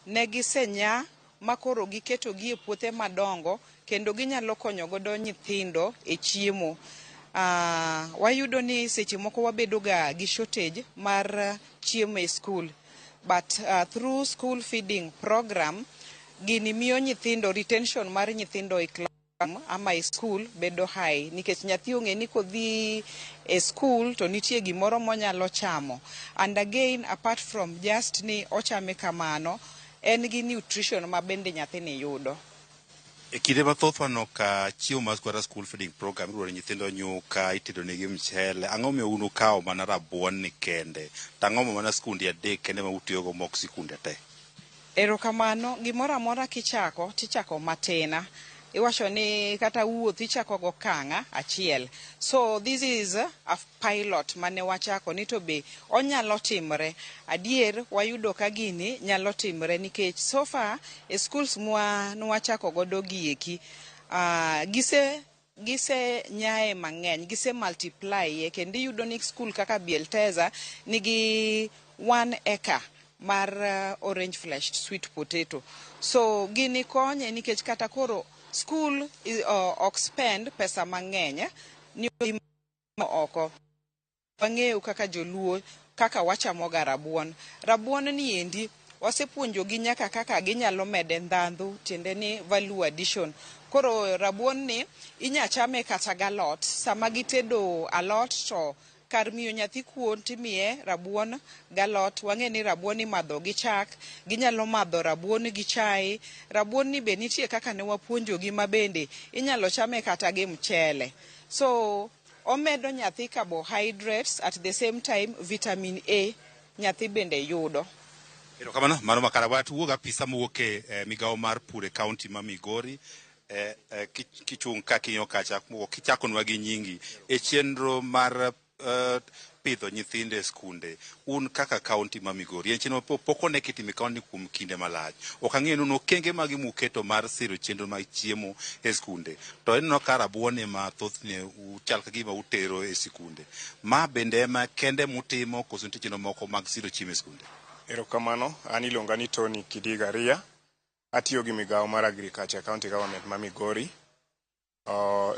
ne gisenya makoro giketo gi e puothe madongo kendo ginyalo konyo godo nyithindo e chiemo. Wayudo ni seche moko wabedo ga gi shortage mar chiemo e school, but through school feeding program gini miyo nyithindo retention mar nyithindo e class ama e school bedo high, nikech nyathi ong'e ni kodhi e school to nitie gimoro monyalo chamo, and again apart from just ni ochame kamano, en gi nutrition ma bende nyathini yudo. E kinde mathoth waneno ka chiemo mar kata school feeding program iluoro nyithindo nyuka, itedo negi mchele. Ang'o miyo un ukawo mana rabuon ni kende? Tang'o mana skunde adek kende ma utiyogo mok sikunde te? Erokamano, gimoro amora kichako tichako matina. Iwacho ni kata wuoth ichako go kang'a achiel. So this is a pilot mane wachako ni to be onyalo timre. Adier wayudo ka gini nyalo timre nikech so far e schools nwachako godo gieki gise nyae mang'eny, gise multiply kendo iyudo ni school kaka Bielteza nigi 1 acre mar orange fleshed sweet potato. So gini konye nikech kata koro school ok spend pesa mang'eny ni oko. Wang'eyo kaka joluo kaka wachamoga rabuon. Rabuon ni endi wasepuonjogi nyaka kaka ginyalo mede ndhandhu, tiende ni value addition. Koro rabuon ni inyachame kata galot. Sama gitedo alot to kar miyo nyathi kuon timiye rabuon galot. Wang'e ni rabuon imadho gi chak, ginyalo madho rabuon gi chai. Rabuon ni be nitie kaka ne wapuonjogi ma bende inyalo chame kata gi mchele. So omedo nyathi carbohydrates, at the same time vitamin A nyathi bende yudo. Erokamano, mano makara. Watugo ga pisa mowuok e migawo mar pur e kaunti ma Migori. Kichung' ka kinyo kacha kichakonwa gi nyingi e chenro mar pidho nyithinde skunde. Un kaka kaunti ma Migori en chenro pok one kitime kaunti kuom kinde malach. Ok ang'e no kenge magi muketo mar siro chenro mag chiemo e skunde. To en no ka rabuon ema thothne uchal ka gima utero e sikunde. Ma bende ema kende mutimo koso nitie chenro moko mag siro chiemo e skunde? Erokamano, an iluonga ni Tony Kidiga Ria. Atiyo gi migawo mar agriculture county government ma Migori.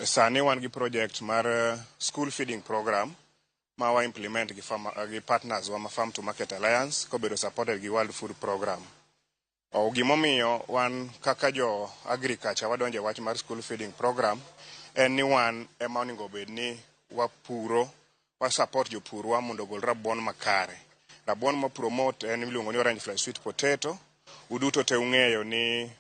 Sani wan gi project mar school feeding program ma wa implement gi partners wa Farm to Market Alliance kobedo supported gi World Food Program. Gimomiyo wan kaka jo agriculture wadonje wach mar school feeding program en ni wan ema onego bed ni wapuro, wa support jopurwa mondo gol rabuon makare. Rabuon mo promote en miluongo ni orange fleshed sweet potato. Uduto te ung'eyo ni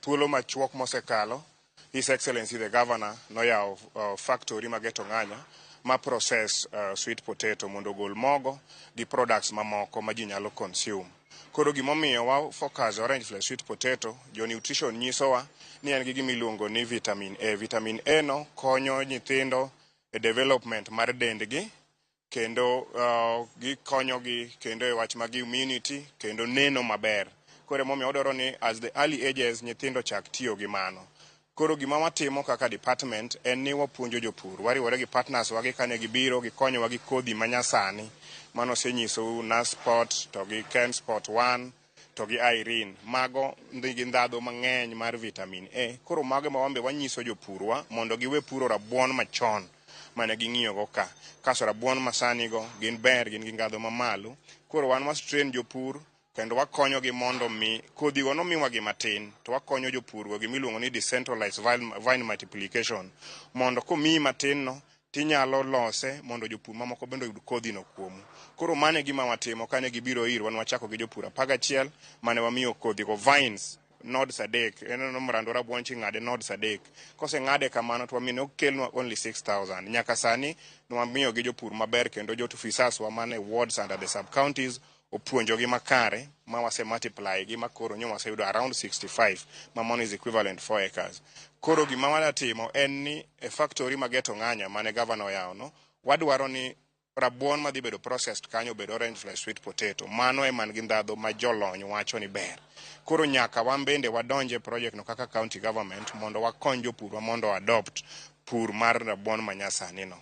thuolo machuok mosekalo His Excellency the Governor noyawo factory mageto ng'anya ma process sweet potato mondo gol mogo gi products mamoko ma ji nyalo consume. Koro gimomiyo wa focus orange fleshed sweet potato, jo nutrition nyisowa ni en gi gimiluongo ni vitamin A. Vitamin A no konyo nyithindo e development mar dendgi, kendo gikonyogi kendo e wach mag immunity kendo neno maber. Koro momiyo odoro ni as the early ages nyithindo chak tiyo gi mano. Koro gima watimo kaka department en ni wapuonjo jopur, wariwore gi partners wagi kane gibiro gikonyowa gi kodhi manyasani mano senyiso Nasport to gi Ken Sport 1 to gi Irene. Mago nigi ndhadhu mang'eny mar vitamin A. Koro mago ma wambe wanyiso jopurwa mondo giwe puro rabuon machon mane ging'iyogo ka. Kaso rabuon masanigo gin ber, gin gi ndhadhu mamalo. Koro wan mas train jopur kendo wakonyogi mondo mi kodhigo nomiwa gi matin, to wakonyo jopurgo gimiluongo ni decentralized vine multiplication, mondo komiyi matin no tinyalo lose mondo jopur mamoko bende oyud kodhino kuomu. Koro mane gima watimo kane gibiro irwa, wachako gi jopur 11 mane wamiyo kodhigo vines nodes adek, en mrando rabuon ching'ade nodes adek. Kose ng'ade kamano to wamine okelnwa only 6,000. Nyaka sani nwamiyo gi jopur maber kendo jotufisas wa mane wards under the sub counties opuonjogi makare ma wase multiply gi makoro nyo waseyudo around 65 ma mono is equivalent 4 acres. Koro gima wadatimo en ni e factory mageto ng'anya mane governor oyawo no, wadwaro ni rabuon madhi bedo processed kanyo bedo orange fleshed sweet potato. Mano e man gi ndhadhu ma jolony wacho ni ber. Koro nyaka wan bende wadonje project no kaka county government mondo wakony jopurwa mondo adopt pur mar rabuon manyasani no.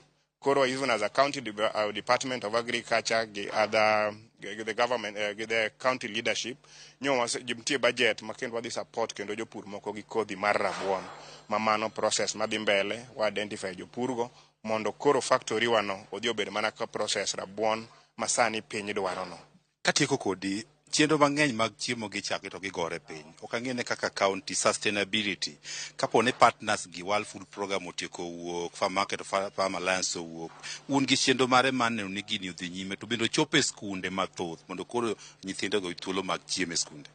Koro even as a county Department of Agriculture, the government, the county leadership, jimtie budget makendo wadhi support kendo jopur moko gi kodhi mar rabuon mamano process madhi mbele wa identify jopurgo mondo koro factory wano odhi obed mana ka process rabuon masani piny dwaro no. Katieko kodi chenro mang'eny mag chiemo gi chak to gigore piny. Ok ang'ene kaka county sustainability. Kapo ne partners gi World Food Program otieko wuok, Farm Market Farm Alliance owuok, un gi chenro mare maneno ni gini odhi nyime to bendo chope skunde mathoth mondo koro nyithindo go thuolo mag chiemo e skunde.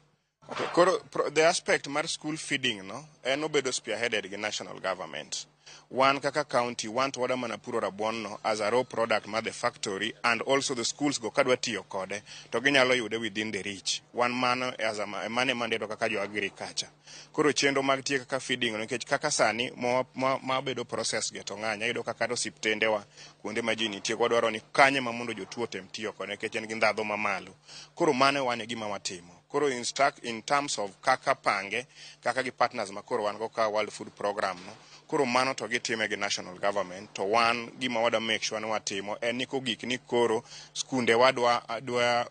Okay, koro the aspect mar school feeding no en obedo spearheaded gi national government. One kaka county want wada mana puro rabuon no as a raw product ma the factory and also the schools go kadwa tiyo kode to ginyalo yude within the reach. One mano as a mane mandedo kaka jo agriculture. Koro chenro mag tiyo kaka feeding no nikech kaka sani ma bedo process geto ng'anya yudo kaka to siptende wa kuonde ma ji nitie dwaro ni kanye ma mondo jotuo tem tiyo kode nikech en gi ndadho mamalo. Koro mane wane gima watimo. Koro in terms of kaka pange kaka gi partners ma koro wan go ka World Food Program no koro mano to gitime gi national government to wan gima wada make sure ni watimo en ni kogik ni koro skunde wadwa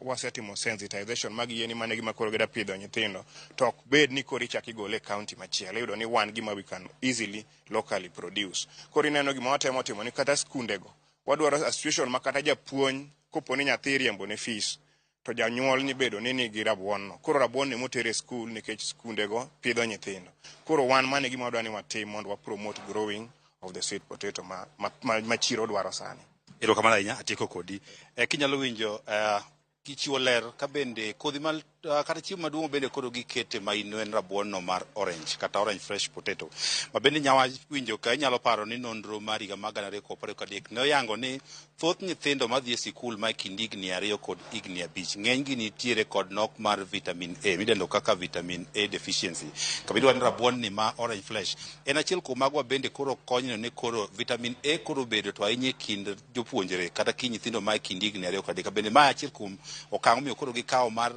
wasetimo sensitization mag yeni mane gima koro gida pidho nyithindo to ok bed ni koro ichak igole county machielo yudo ni wan gima we can easily locally produce. Koro ineno gima watemo timo ni kata skunde go wadwaro a situation ma kata japuonj kopo ni nyathi riembo ne fees to janyuol ni bedo ni nigi rabuon no. Koro rabuon ni motere school nikech skunde go pidho nyithindo. Koro wan mane gima wadwa ni watim mondo wa promote growing of the sweet potato ma chiro dwaro sani. Erokamano ahinya, atieko kodi. Kinyalo winjo kichiwo ler ka bende kodhi mal kata chiemo maduong' bende koro gikete ma en rabuon no mar orange kata orange fresh potato. Ma bende nyawa winjo ka inyalo paro ni nonro mar higa mag 2013 ne oyango ni thoth nyithindo madhi e sikul ma kind higni 2 kod higni 5 ng'eny gi nitiere kod nok mar vitamin A midendo kaka vitamin A deficiency. Kabidwa ni rabuon ni ma orange fresh en achiel kuom magwa bende koro konyo ni koro vitamin A koro bedo to ahinya kind jopuonjre kata ki nyithindo ma kind higni 2 kod 5 bende ma achiel kuom okang' miyo koro gikawo mar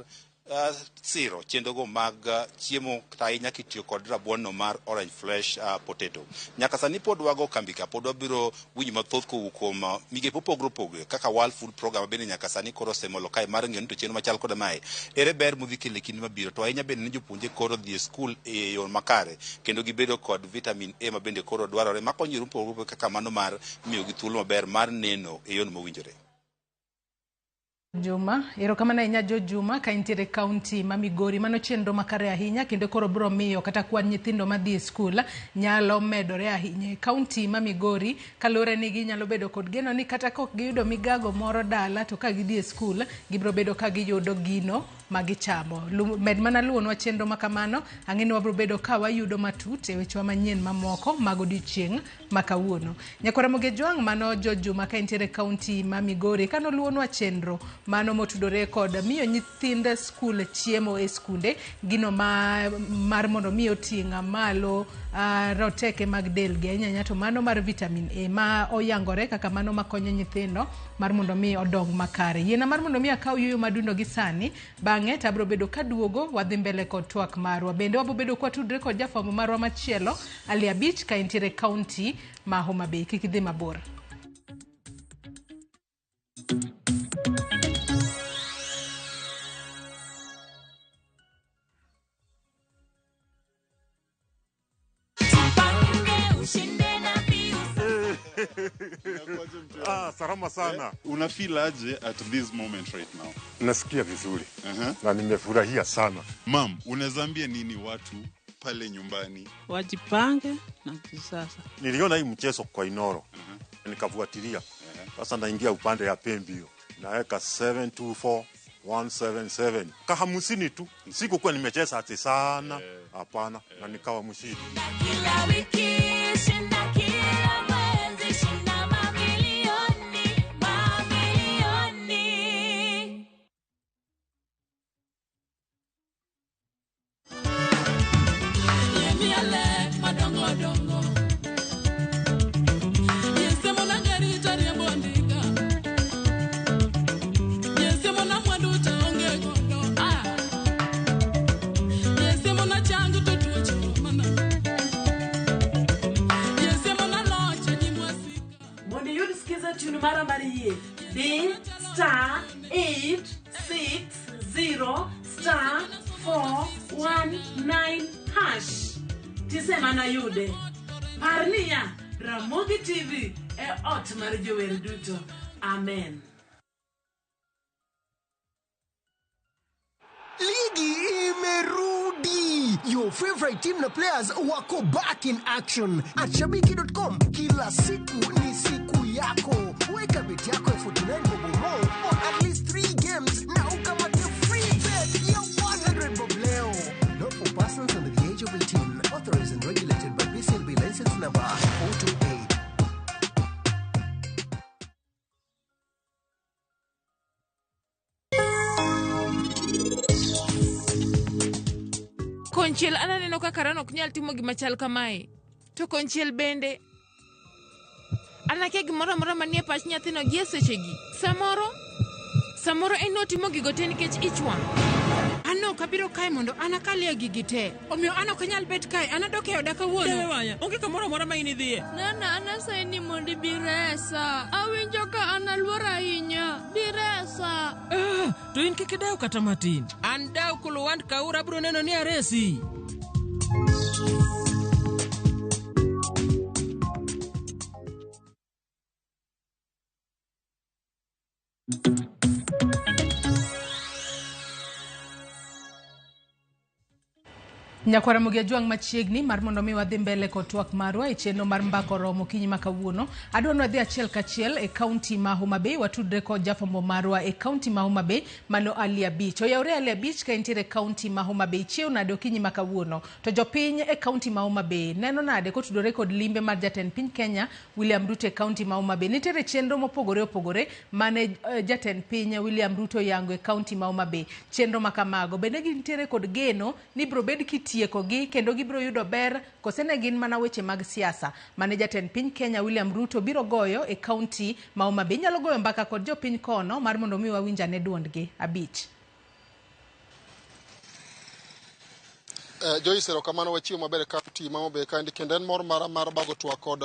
siro chenro go mag chiemo kata ahinya kitiyo kod rabuon no mar orange fresh potato. Nyaka sani pod wago kambi ka pod wabiro winjo mathoth kowuok kuom migepe opogore opogore kaka World Food Program bende nyaka sani koro osemolo kae mar ng'iyo ni to chenro machal kod mae ere ber modhi kelo e kinde mabiro to ahinya bende ni jopuonje koro dhi e skul e yo makare kendo gibedo kod vitamin A ma bende koro dwarore makonyo opogore opogore kaka mano mar miyo gi thuolo maber mar neno e yo mowinjore. Juma, erokamano ahinya Jo Juma ka intiere county ma Migori mano chenro makare ahinya kendo koro biro miyo kata kwan nyithindo madhi e skul nyalo medore ahinya. County ma Migori kalore ni ginyalo bedo kod geno ni kata kok giyudo migago moro dala to ka gidhi e skul gibiro bedo ka giyudo gino magichamo. Med mana luonwa chenro makamano ang'eni wabiro bedo ka wayudo matut e wechewa manyien mamoko mag odiochieng' makawuono. Nyakwara Mogejwang' mano Jo Juma ka intiere county ma Migori kano luonwa chenro mano motudore kod miyo nyithind skul chiemo e skunde gino mar mondo miyo ting'a malo roteke mag del gi ahinya to mano mar vitamin A ma oyangore kaka mano makonyo nyithindo mar mondo mi odong makare. Yiena mar mondo mi akaw yuyo madundo gi sani bang'e tabro bedo kaduogo wadhi mbele kod twak marwa. Bende wabo bedo kwa tudre kod jafwambo marwa machielo Ali Abich ka intiere county ma Homa Bay. Kik idhi mabor. Salama sana. Una feel aje at this moment right now? Nasikia vizuri. Na nimefurahia sana. Mam, unaweza nini watu pale nyumbani? Wajipange na kisasa. Niliona hii mchezo kwa Inoro. Nikafuatilia. Sasa naingia upande ya Pembio. Naweka 724177. Kahamusini tu. Sikukuwa nimecheza ati sana. Hapana. Na nikawa mshindi. Kila wiki shinda kila mwezi shinda mamilioni. Yemiale madongo dongo. Yesemo na ngari tari mbondika. Yesemo na mwandu taonge gondo. Yesemo na changu tutucho mana. Yesemo na locha jimwasika. Modi yudi skiza mara mar yie di *860*419# tisema na yude. Parnia Ramogi TV e ot mar jower duto. Amen. Ligi imerudi. Your favorite team na players wako back in action. At shabiki.com, kila siku ni siku yako. Weka beti yako ya 49 bob more on at least 3 games na ukamate free bet ya 100 bob leo. Not for persons under the age of 18. Authorized and regulated by BCLB license number 428. Konchiel ananeno ka Karan ok nyal timo gima chal kamae. To konchiel bende anake gimoro amora manie pach nyathino gi e sechegi. Samoro en otimo gigo te nikech ichwang'. Ano kabiro kae mondo anakalie gigi te. Omiyo an ok nyal bet kae, anadok e oda kawuono. Dewe wanya, onge kamoro amora ma in idhiye. Nana anasayi ni mondo ibiresa. Awinjo ka analuor ahinya. Biresa. To in kik idew kata matin. An daw Kulwand Kaura bro neno ni aresi. Nyakwara Mugia Juang machiegni mar mondo mi wadhi mbele kod twak marwa e chenro mar mbako romo kinyi makawuono. Adwano wadhi achiel kachiel e kaunti ma Homa Bay watudre kod jafwambo marwa e kaunti ma Homa Bay mano Ali Abich. Oyaure Ali Abich ka entiere kaunti ma Homa Bay chiew nade okinyi makawuono. To jopiny e kaunti ma Homa Bay neno nade kotudore kod limbe mar jatend piny Kenya William Ruto e kaunti ma Homa Bay. Nitiere chenro mopogore mane jatend piny William Ruto yango e kaunti ma Homa Bay. Chenro makamago bende nitiere kod geno ni bro bed kogi kendo gibro yudo ber kosene gin mana weche mag siasa mane jatend piny Kenya William Ruto biro goyo e kaunti ma Homa Bay. Nyalo goyo mbaka kod jopiny kono mar mondo mi wawinja ne duondgi. Abich. Joyce erokamano wachiwo maber e kaunti ma Homa Bay kae kendo en mor mar bago twak kod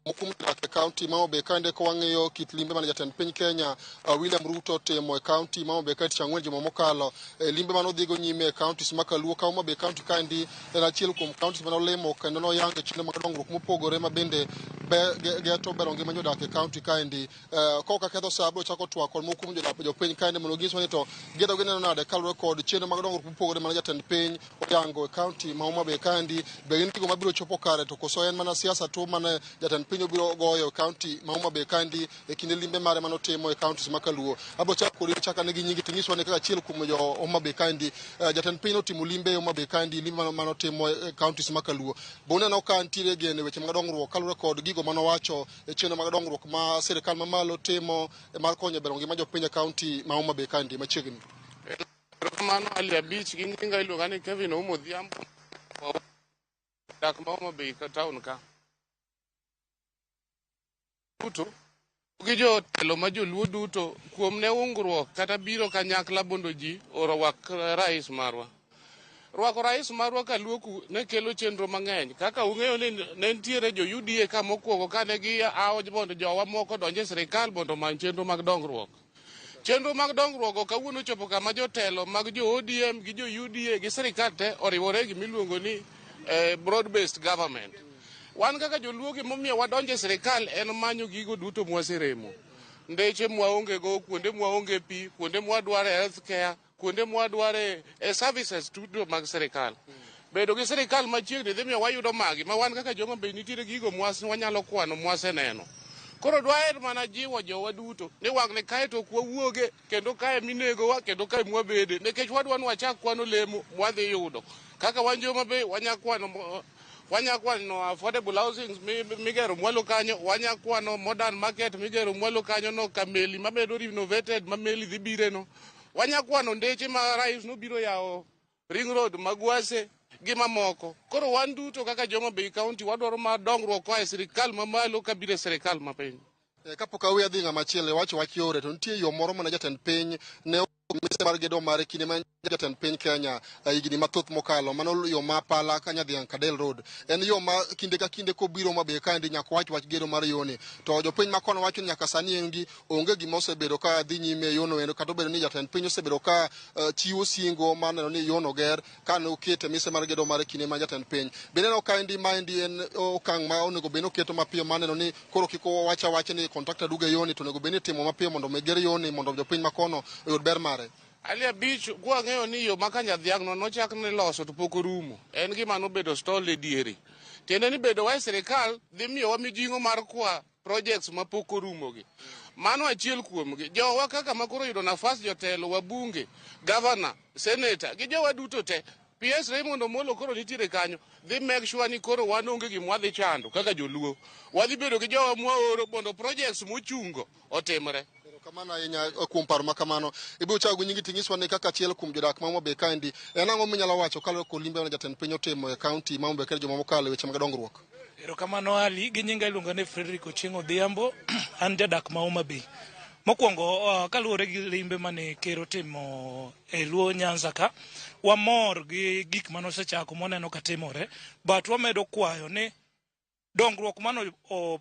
mokum dak e kaunti ma Homa Bay kae ko wang'iyo kit limbe mane jatend piny Kenya William Ruto timo e kaunti ma Homa Bay kae tich ang'wen juma mokalo. Limbe mane odhigo nyime e kauntis ma Kaluo ka Homa Bay kaunti kae en achiel kuom kauntis mane olimo kendo noyango chenro mag dongruok mopogore ma bende geto bero ngima jodak e kaunti kae koka ketho sa bro chako twak kod mokum jopiny kae mondo giswa ni to gedo gineno nade kaluwore kod chenro mag dongruok mopogore mane jatend piny oyango kaunti ma Homa Bay kandi be gin gigo mabiro chopo kare to koso en mana siasa to mane jatend piny obiro goyo kaunti ma Homa Bay kandi e kinde limbe mare manotimo e kauntis ma Kaluo. Abo chako ne gi nyingi tingiswa ne kaka achiel kuom jo Homa Bay kandi jatend piny otimo limbe e Homa Bay kandi limbe manotimo e kauntis ma Kaluo. Bone no ka ntiere gene weche mag dongruok kaluwore kod gigo manowacho e chenro mag dongruok ma sirikal mamalo timo mar konyo bero ngima jopiny e kaunti ma Homa Bay kandi machiegni. Kamano Ali Abich gi nyinga iluonga ni Kevin Omodhiambo dak ma Homa Bay ka town ka. Duto gi jotelo ma joluo duto kuom ne ungruok kata biro kanyakla bondo ji orwak rais marwa. Rwako rais marwa Kaluo ne kelo chenro mang'eny kaka ung'eyo ni ne ntiere jo UDA ka mokwongo kane gi awo bondo jowa moko donje e sirikal bondo many chenro mag dongruok. Chenro mag dongruok kawuono chopo kama jotelo mag jo ODM gi jo UDA gi sirikal te oriwore gi miluongo ni broad based government. Wan kaka joluo gimomiyo wadonjo e sirikal en manyo gigo duto mwaseremo. Ndeche mwaonge go, kuonde mwaonge pi, kuonde mwadware health care, kuonde mwadware services duto mag sirikal. Bedo gi sirikal machiegni dhi miyo wayudo magi ma wan kaka joma be nitiere gigo wanyalo kwano mwaseneno. Koro dwaer mana jiwo jowa duto ni wang' ne kae to kwawuoge kendo kae minegowa kendo kae mwabede nikech wadwa ni wachak kwano lemo mwadhi yudo kaka wan joma be wanyakwano affordable housing migero mwalo kanyo, wanyakwano modern market migero mwalo kanyo no, kameli mabedo renovated mameli dhi bireno, wanyakwano ndeche ma rais no biro yawo ring road magwase gi mamoko. Koro wan duto kaka Homa Bay County wadwaro mar dongruok koa e sirikal mamalo kabiro e sirikal mapiny. Kapok awe adhi ng'ama chielo wacho wach yore to nitie yo moro mane jatend piny ne mise mar gedo mare kinde ma jatend piny Kenya higni mathoth mokalo mano yo ma pala ka nyadhiang' Kadel Road en yo ma kinde ka kinde kobiro mabe kaendi nyaka wach gedo mar yoni to jopiny makono wacho nyaka sani engi onge gima osebedo ka dhi nyime yono endo kata obedo ni jatend piny osebedo ka chiwo singo maneno ni yono ger ka ne okete mise mar gedo mare kinde ma jatend piny bende no kaendi maendi en okang' ma onego bed ni oketo mapiyo maneno ni koro kik wacha ni kontrakta duge yoni to onego bed ni timo mapiyo mondo meger yoni mondo jopiny makono oyud ber mare. Ali abich gwang'eyo ni yo maka nyadhiang' no nochak ni loso to pok orumo en gima nobedo stall e diere tiende ni bedo wa sirikal dhi miyowa mijing'o mar kwa projects ma pok orumo gi mano achiel kuomgi jowa kaka makoro yudo nafas jotelo wabunge governor senator gi jowa duto te PS Raymond Omolo koro nitiere kanyo dhi make sure ni koro wan onge gima wadhi chando kaka joluo wadhi bedo gi jowa mwaoro mondo projects mochungo otimre. Kamano ahinya kuom paro makamano ibiro chago nyingi tinyiswa ni kaka achiel kuom jodak ma Homabay kaendi en ang'o minyalo wacho kaluwore kod limbe ma jatend piny otimo e kaunti ma Homabay ka joma mokalo weche mag dongruok. Erokamano Ali gi nyinga iluongo ni Frederick Ochieng' Odhiambo an jadak ma Homabay. Mokwongo kaluwore gi limbe mane ker otimo e Luo Nyanza ka wamor gi gik mane osechako moneno ka timore but wamedo kwayo ni dongruok mano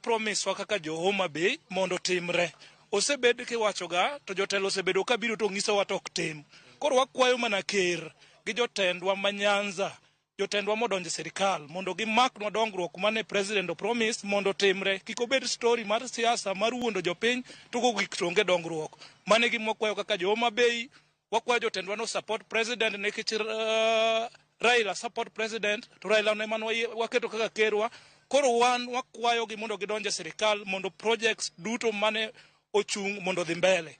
promise wa kaka jo Homabay mondo timre osebed kiwachoga to jotelo osebedo ka biro to ng'isowa to ok tim. Koro wakwayo mana ker gi jotendwa ma Nyanza jotendwa modonjo sirikal mondo gimaknwa dongruok mane president o promise mondo timre kik obed story mar siasa mar wuondo jopiny to gik to onge dongruok mane gimokwayo kaka jo Homabay wakwayo jotendwa no support president nikech Raila support president to Raila ne man waketo kaka kerwa koro wan wakwayo gi mondo gidonje sirikal mondo projects duto mane ochung mondo dhi mbele.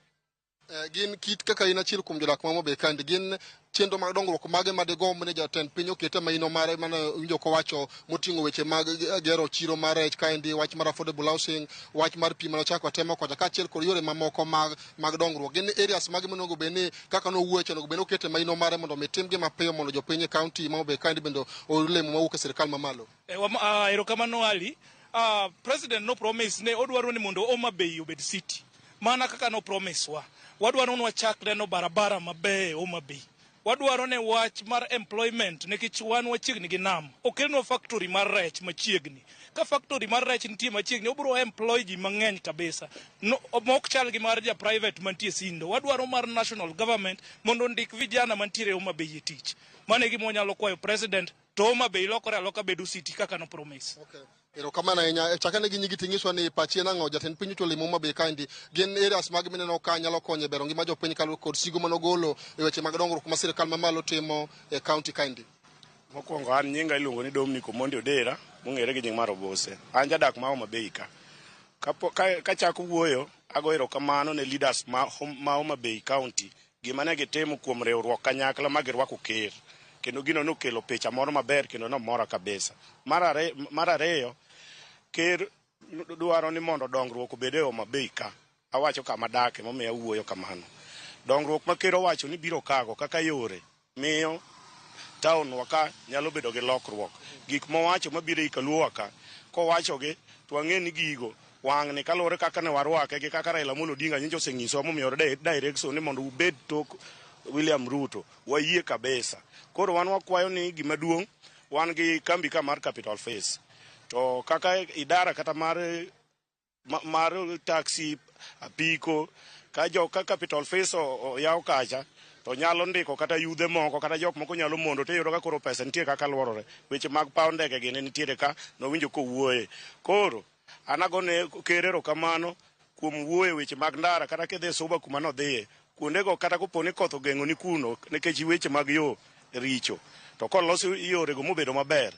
Gin kit kaka in achiel kuom jodak ma Homabay kaendi gin chenro mag dongruok mage ma digomb ni jatend piny okete maino mare mana winjo kowacho moting'o weche mag gero chiro mar rech kaendi wach mar affordable housing wach mar pi manochako temo kocha kaachiel kod yore mamoko mag dongruok gin areas mage monego bed ni kaka nowuocho onego bed ni okete maino mare mondo otimgi mapiyo mondo jopiny e kaunti ma Homabay kaendi bende olemo mawuok e sirikal mamalo. Erokamano Ali president no promise ne odwaro ni mondo Homabay obed city mana kaka no promise wa wadwaro ni wachak neno barabara mabeyo Homabay wadwaro ne wach mar employment nikech wan wachiegni gi nam okelno factory mar rech machiegni ka factory mar rech nitie machiegni obiro employ ji mang'eny kabisa no mok chal gi mar ja private mantie Sindo wadwaro mar national government mondo ndik vijana mantiere Homabay e tich mane gimo nyalo kwayo president to Homabay lokore aloka bedo city kaka no promise. Erokamano ahinya chakane gi nyingi tinyiswa ni pachi nang'o jatend piny to limo Homabay kaendi gin areas mag mineno ka nyalo konyo bero ngima jopiny kaluwore kod sigo manogolo e weche mag dongruok ma sirikal mamalo timo e kaunti kaendi. Mokwongo an nyinga iluongo ni Dominic Omondi Odera mong'ere gi nying mar Obose an jadak ma Homabay ka chako wuoyo ago erokamano ne leaders ma Homabay County gima ne gitimo kuom riwruok kanyakla ma girwako ker kendo gino nokelo picha moro maber kendo nomora kabisa. Mar ariyo ker dwaro ni mondo dongruok obed e Homabay ka awacho kama dake momiyo awuoyo kamano dongruok ma ker owacho ni biro kago kaka yore miyo town waka nyalo bedo gi lokruok gik mowacho mabiro ikaluwa ka kowachogi to ang'e ni gigo wang' ni kaluwore kaka ne warwake gi kaka Raila Amolo Odinga nyocha oseng'isowa momiyo direction ni mondo ubed tok William Ruto wayie kabisa. Koro wan wakwayo ni gima duong' wan gi kambi ka mar Capital Face to kaka idara kata mar taxi apiko ka joka Capital Face yaw kacha to nyalo ndiko kata yudhe moko kata jok moko nyalo mondo to yoro ka koro pesa nitie kaka luorore weche mag paw ndege gi nitiere ka nowinjo kowuoye koro anagone ker erokamano kuom wuoye weche mag ndara kata kidhi Suba kuma nodhiye kuondego kata koponi koth ogeng'o ni kuno nikech weche mag yo richo to kolosi yorego mobedo maber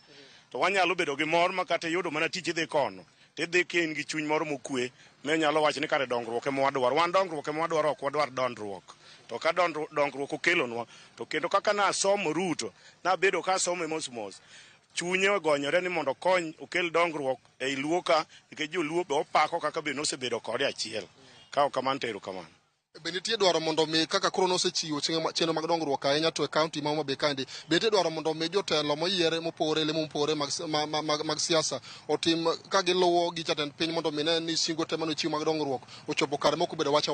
to wanyalo bedo gi mor makata yudo mana tich idhi kono tidhi kin gi chuny moro mokwe me nyalo wacho ni kare dongruok ema wadwaro wan dongruok ema wadwaro ok wadwar dondruok to ka dongruok okelonwa to kendo kaka nasomo Ruto nabedo ka asome mos chunye ogonyore ni mondo kony okel dongruok ei Luo ka nikech joluo be opako kaka be nosebedo kode achiel ka ok kamano to erokamano. Be nitie dwaro mondo mi kaka koro nosechiwo chenro mag dongruok ahinya to e kaunti ma Homabay kaendi be nitie dwaro mondo mi jotelo moyiere mopogore lemo mopogore mag siasa otim ka giluwo gi jatend piny mondo mi ne ni singo te manochiwo mag dongruok ochopo kare moko bedo wacha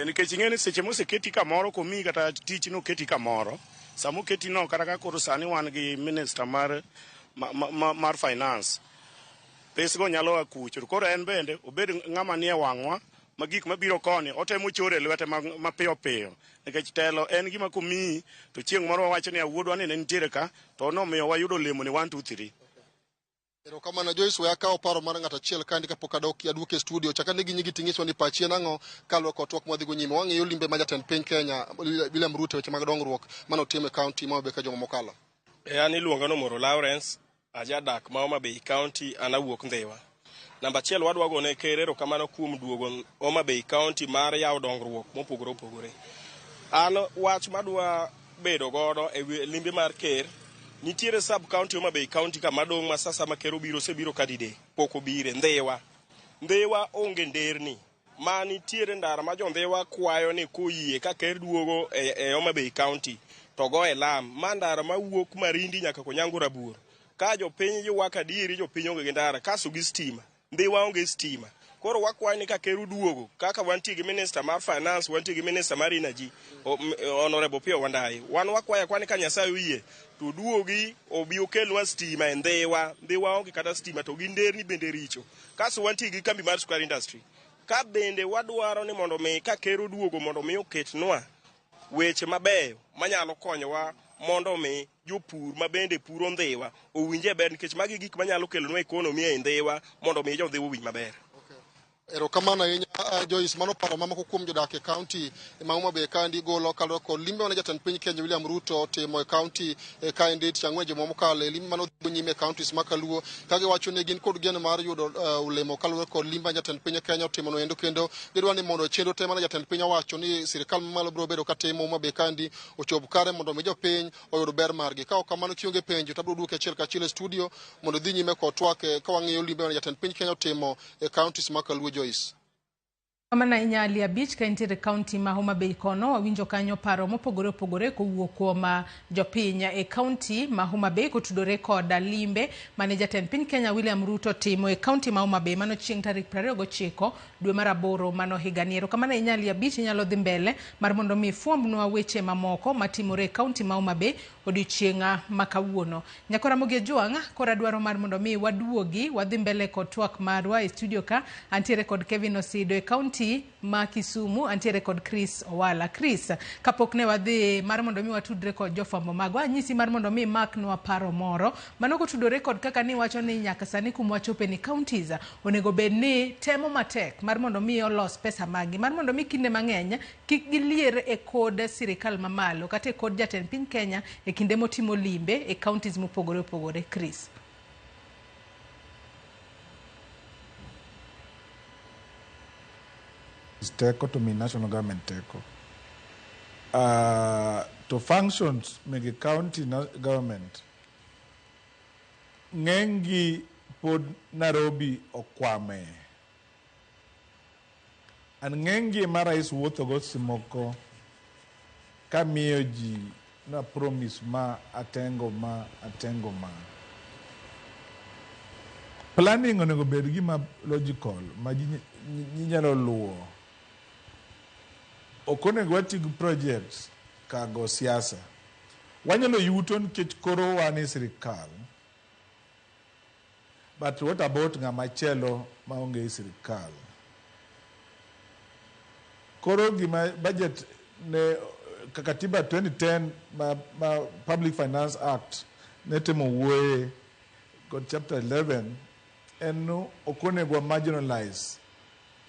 nikech ing'eni seche moseketi kamoro komi kata tich noketi kamoro samo keti no kata ka koro sani wan gi minister mar finance pes go nyalo akucho koro en bende obed ng'ama nie wang'wa ma gik mabiro koni otemo chore lwete mapiyo piyo nikech telo en gima komi to chieng' moro wawacho ni awuodwa ni ne nitiere ka to nomiyo wayudo lemo ni 1 2 3. Erokamano Joyce we akawo paro mar ng'at achiel kandi kapok aduoke e studio chakane gi nyigi ting'iswa ni pachi en ang'o kaluwore kod twak madhigo nyime wang'eyo limbe ma jatend piny Kenya William Ruto weche mag dongruok mane otim e kaunti ma Homa Bay ka juma mokalo. An iluonga no Moro Lawrence ajadak ma Homa Bay County an awuok Ndhiwa. Namba achiel wadwa gone ker erokamano kuom duogo Homa Bay County mar yawo dongruok mopogore opogore. An wach madwa bedo godo e limbe mar ker nitiere sub county Homa Bay County kama dong' ma sasa ma ker obiro osebiro kadide pok obire Ndhiwa onge nderni ma nitiere ndara ma jo Ndhiwa kwayo ni koyie ka ker duogo e Homa Bay County to go e lam ma ndara ma wuok Marindi nyaka Konyango Rabuor ka jopiny ywak adieri jopiny onge gi ndara kaso gi stima Ndhiwa onge stima koro wakwayo ni ka ker duogo kaka wantie gi minister mar finance wantie gi minister mar energy honorable Pio Wandayi wan wakwayo kwani ka Nyasaye oyie to duogi obi okelwa stima e Ndhiwa onge kata stima to gi nderni bende richo kaso wantie gi kambi mar sukari industry ka bende wadwaro ni mondo mi ka ker duogo mondo mi oketnwa weche mabeyo manyalo konyowa mondo mi jopur ma bende puro Ndhiwa owinje ber nikech magi gik manyalo kelonwa ekonomi e Ndhiwa mondo mi jo Ndhiwa owinj maber. Erokamano ahinya Joyce mano paro mamoko kuom jodak e kaunti ma Homa Bay kandi golo kaluwore kod limbe mane jatend piny Kenya William Ruto timo e kaunti kaendi tich ang'wen juma mokalo limbe mane odhi nyime e kauntis ma Kaluo ka giwacho ni gin kod geno mar yudo olemo kaluwore kod limbe jatend piny Kenya otimo no endo kendo gidwa ni mondo chenro te mane jatend piny owacho ni sirikal mamalo biro bedo katimo Homa Bay kandi ochop kare mondo mi jopiny oyud ber margi ka ok kamano kionge penjo tabiro duoke achiel kachiel e studio mondo dhi nyime kod twak ka wang'iyo limbe mane jatend piny Kenya otimo e kauntis ma Kaluo. Joyce Kamana inyali abich ka intiere kaunti ma Homa Bay kono wawinjo kanyo paro mopogore opogore kowuok kuom jopiny e kaunti ma Homa Bay kotudore kod limbe mane jatend piny Kenya William Ruto timo e kaunti ma Homa Bay mano chieng' tarik 29 dwe mar 8 mano higani. Kamana inyali abich inyalo dhi mbele mar mondo mi fuombnwa weche mamoko matimore e kaunti ma Homa Bay odiochieng' makawuono. Nyakora Mogi Juang' kora dwaro mar mondo mi waduogi wadhi mbele kod twak marwa e studio ka antiere kod Kevin Osido e kaunti ma Kisumu antiere kod Chris Owala. Chris kapok ne wadhi mar mondo mi watudre kod jofambo magwa anyisi mar mondo mi maknwa paro moro mano kotudore kod kaka ni wacho ni nyaka sani kumwa chope ni counties onego bed ni temo matek mar mondo mi olos pesa magi mar mondo mi kinde mang'eny kik gilier e kod sirikal mamalo kata e kod jatend piny Kenya e kinde motimo limbe e counties mopogore opogore. Chris teko to mi national government teko to functions mege county government ng'engi pod Nairobi okwame an ng'engi ma rais wuotho go simoko kamiyo ji na promise ma atengo ma planning onego bed gima logical ma ji nyalo luwo okonego wati gi projects kago siasa wanyalo yuto nikech koro wan e sirikal but what about ng'ama chelo maonge e sirikal koro gima budget ne katiba 2010 ma Public Finance Act ne temo wuoye kod chapter 11 eno okonego marginalize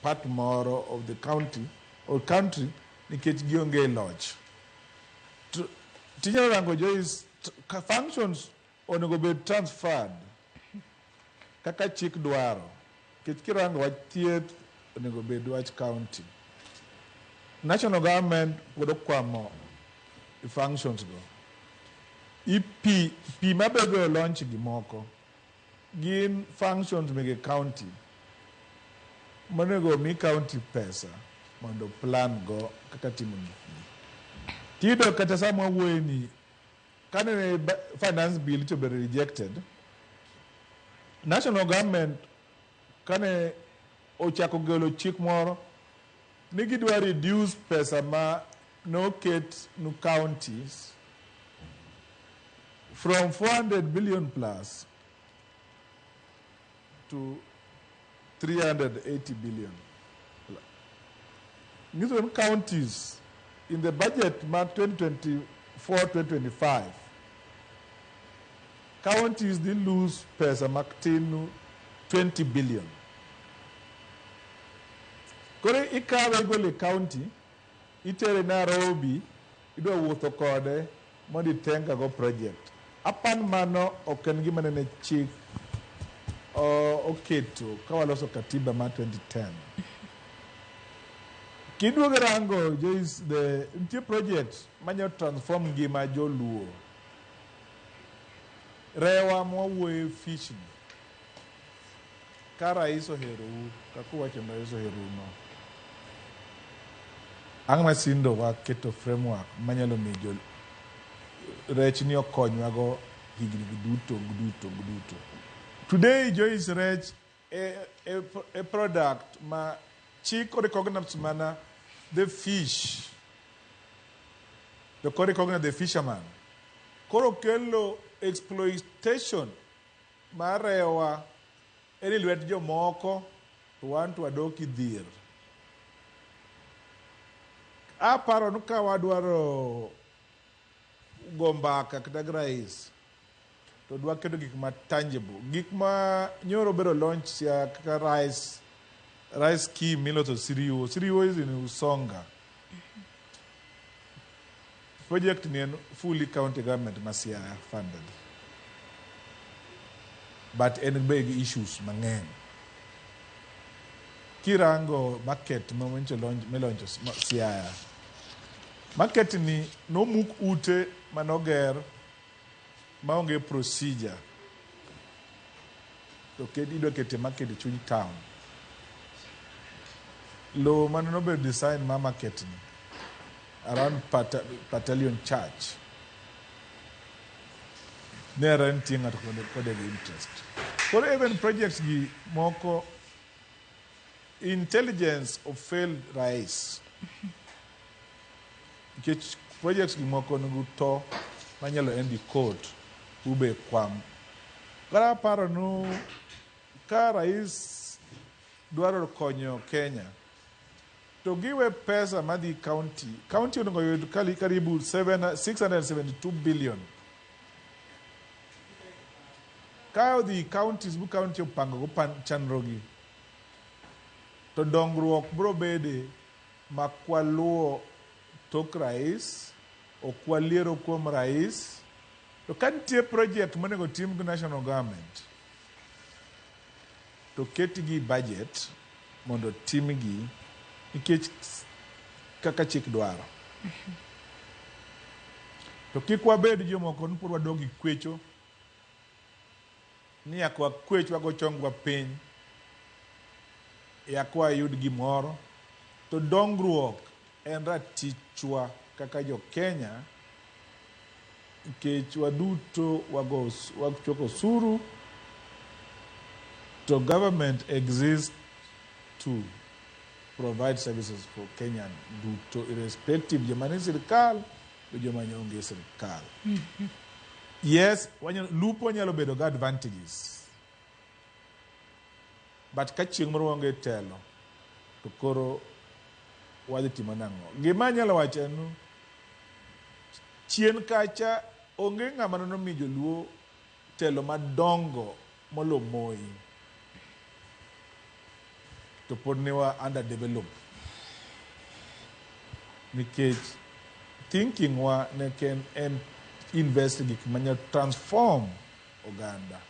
part moro of the county or country nikech gionge loch tinyalo rango Joyce functions onego bed transferred kaka chik dwaro nikech kirango wach thieth onego bed wach county national government pod okwamo functions go pi mabedo e launch gimoko gin functions mege county monego mi county pesa mondo plan go kaka timo gikgi tido kata sama wuoye ni kane finance bill to be rejected national government kane ochako golo chik moro ni gidwa reduce pesa ma noket no counties from 400 billion plus to 380 billion. New counties in the budget mark 2024-2025, counties they lose pesa marktinu 20 billion. Kore ikawe igole county, itere Nairobi, idwa wuotho kode mondo itenga go project. Apan mano oken gima nene chik oketo kawaloso katiba ma 2010. Kiduogo rango is the nitie project manyo transform ngima joluo. Rewa mwawuoye fishing. Ka rais ohero u, kakuwacho na rais ohero no. Ang' masindo waketo framework manyalo miyo rech ni okonywago higni duto. Today Joyce Rech a product ma chik recognize mana the fish. The recognize the fisherman. Koro kelo exploitation marewa eni lwet jomoko to wan to adoki dhir. Aparo no ka wadwaro gombaka kata rais to dwa keto gik ma tangible, gik ma nyoro bero launch sia kaka rice scheme miloso Siriu is in Usonga. Project ni fully county government masia funded, but en big issues mang'eny. Kirango market momencho launch Siaya. Market ni no muk ute manoger maonge procedure. To idwa kete market chuny town. Lo mano no be design ma market ni around Battalion Church. Ne renting at kode interest. For even projects gi moko intelligence of failed rise. Which projects gi moko nugu to manyalo endi court ube kwam. Kara paro no ka rais dwaro konyo Kenya to give pesa madi county unongo yud karibu 672 billion. Kao the counties bu county opango go chanrogi to dongruok bro bede makwaluo tok rais okwaliero kuom rais to kantie project monego tim go national government to ketigi budget mondo timgi nikech kaka chik dwaro. To kik wabed jomoko nipur wadogi kwecho ni yakwa kwech wago chongwa piny yakwa yud gimoro to dongruok en ratichwa kaka jo Kenya nikech waduto wachoko suru to government exists to provide services for Kenyan duto irrespective jomani sirikal to joma onge sirikal. Yes, lupo nyalo bedo ga advantages. But ka chieng' moro onge telo to koro wadhi timo nang'o. Gima nyalo wacho en chien kacha onge ng'ama nomi joluo telo madongo molo Moi. To pod ne wa underdeveloped. Nikech thinking wa ne ken en invest gik manya transform Uganda.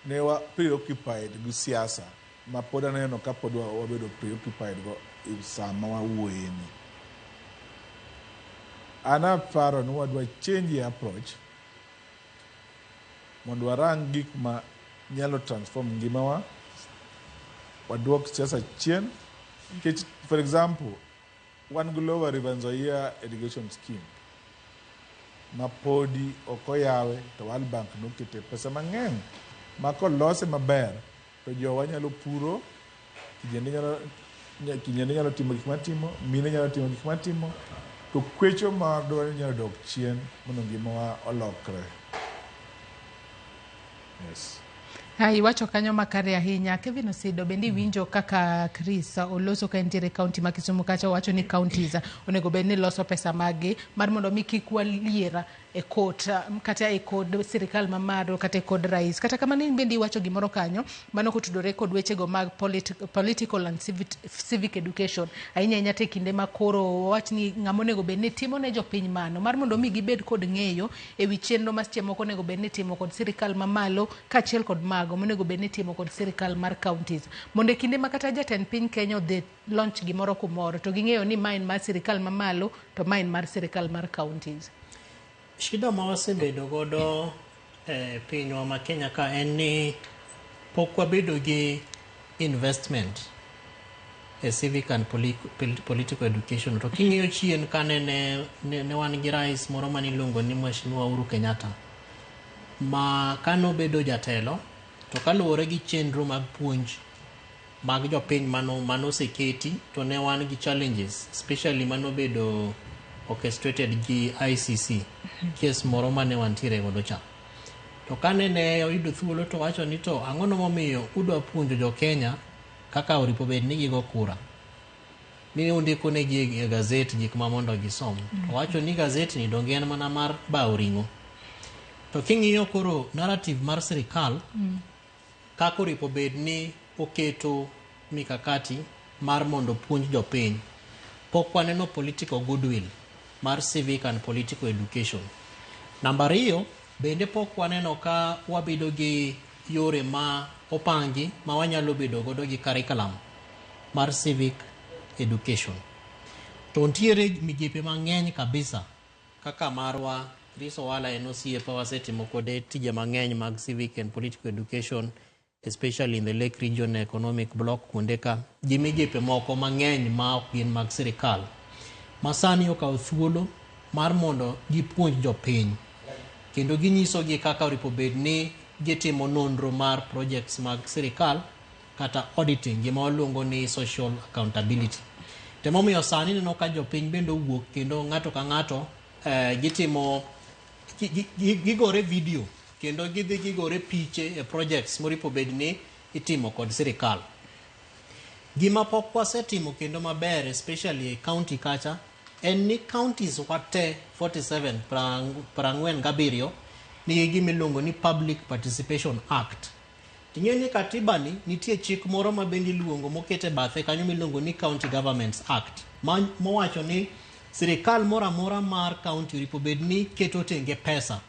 Ne wa preoccupied gi siasa ma pod aneno ka pod wabedo preoccupied go sama wawuoyeni. Ana paro ni wadwa change approach mondo warang gik ma nyalo transform ngimawa waduok siasa chien. For example, one Global River Nzoia irrigation scheme mapodi okoyawe to World Bank nokete pesa mang'eny ma kolose maber to jowa nyalo puro, kijende nyalo kinyane nyalo timo gik matimo, mine nyalo timo gik matimo, to kwecho mar dwaro nyalo dok chien mondo ngimawa olokre. Yes. Iwacho kanyo makare ahinya. Kevin Osido, bendi winjo kaka Chris oloso ka entiere kaunti ma Kisumu kacha, wacho ni counties onego bed ni loso pesa magi mar mondo mi kik waliera e kot kata e kod sirikal mamalo kata e kod rais. Kata kamano bendi wacho gimoro kanyo mano kotudore kod wechego mag political and civic education. Ahinya ahinya te kinde makoro wach ni ng'ama onego bed ni timo ne jopiny mano mar mondo mi gibed kod ng'eyo e wi chenro ma seche moko onego bed ni timo kod sirikal mamalo kaachiel kod mago monego bed ni timo kod sirikal mar counties. Mondo kinde ma kata jatend piny Kenya odhi launch gimoro kumoro to ging'eyo ni main mar sirikal mamalo to main mar sirikal mar counties. Shida ma wasebedo godo pinywa ma Kenya ka en ni pok wabedo gi investment e civic and political education. To king'iyo chien kane ne wan gi rais moro maniluongo ni Mheshimiwa Uhuru Kenyatta ma kano bedo jatelo, to kaluwore gi chenro mag puonj mag jopiny manoseketi, to ne wan gi challenges, especially manobedo orchestrated gi ICC, kes moro mane wantiere godo cha. To kane ne oyudo thuolo to wacho ni to ang'ono momiyo udwa puonjo jo Kenya kaka oripo bed ni gigo kura. Ni undiko negi e gazet gik ma mondo gisom. To wacho ni gazet ni donge en mana mar bao ring'o. To king'iyo koro narrative mar sirikal, kako oripo bed ni oketo mikakati mar mondo puonj jopiny, pok waneno political goodwill mar civic and political education. Namba 2, bende pok waneno ka wabedo gi yore ma opangi ma wanyalo bedo godo gi curriculum mar civic education. To ntiere migepe mang'eny kabisa kaka marwa Chris Owala en osiepa wasetimo kode tije mang'eny mag civic and political education, especially in the Lake Region Economic Block kuonde ka gi migepe moko mang'eny ma ok gin mag sirikal. Masani okawo thuolo mar mondo gipuonj jopiny kendo ginyisogi kaka oripo bed ni gitimo nonro mar projects mag sirikal kata auditing, gima waluongo ni social accountability. Temomiyo sani neno ka jopiny bende wuok kendo ng'ato ka ng'ato gitimo gigore video kendo gidhi gigore piche e projects moripo bed ni itimo kod sirikal. Gima pok wasetimo kendo maber, especially e county kacha, en ni counties wate 47 47 ni gima iluongo ni Public Participation Act. Ting'e ni katiba ni nitie chik moro ma bendi luongo mokete bathe kanyo miluongo ni County Governments Act mowacho ni sirikal mora mora mar county ripo bed ni keto tenge pesa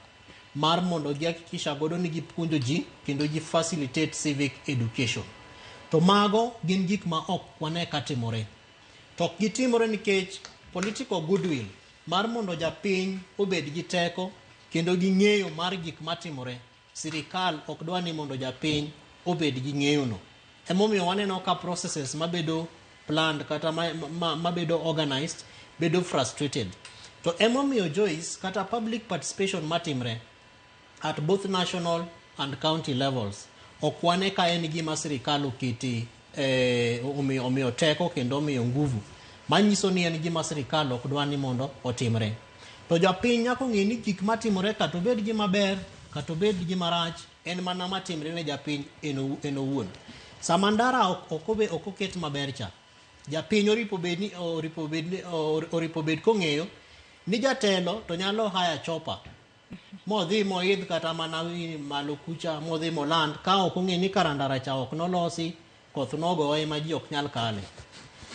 mar mondo gihakikisha godo ni gipuonjo ji kendo gi facilitate civic education. To mago gin gik ma ok wane katimore. To gitimore nikech political goodwill mar mondo japiny obed gi teko kendo gi ng'eyo mar gik matimore. Sirikal ok dwa ni mondo japiny obed gi ng'eyo no. Emomiyo waneno ka processes mabedo planned kata mabedo organized bedo frustrated. To emomiyo Joyce kata public participation matimre at both national and county levels ok wane ka en gima sirikal oketi omiyo teko kendo omiyo nguvu manyiso ni en gima sirikal ok dwa ni mondo otimre. To japiny nyako ng'e ni gik matimore kata obed gima ber kata obed gima rach en mana matimre ne japiny en owuon. Sama ndara ok oket maber cha, japiny oripo bed kong'eyo ni jatelo to nyalo haya chopa modhi moidh kata mana malo kucha modhi moland ka ok ong'e ni karandara cha ok nolosi, koth nogoye ma ji ok nyal kale.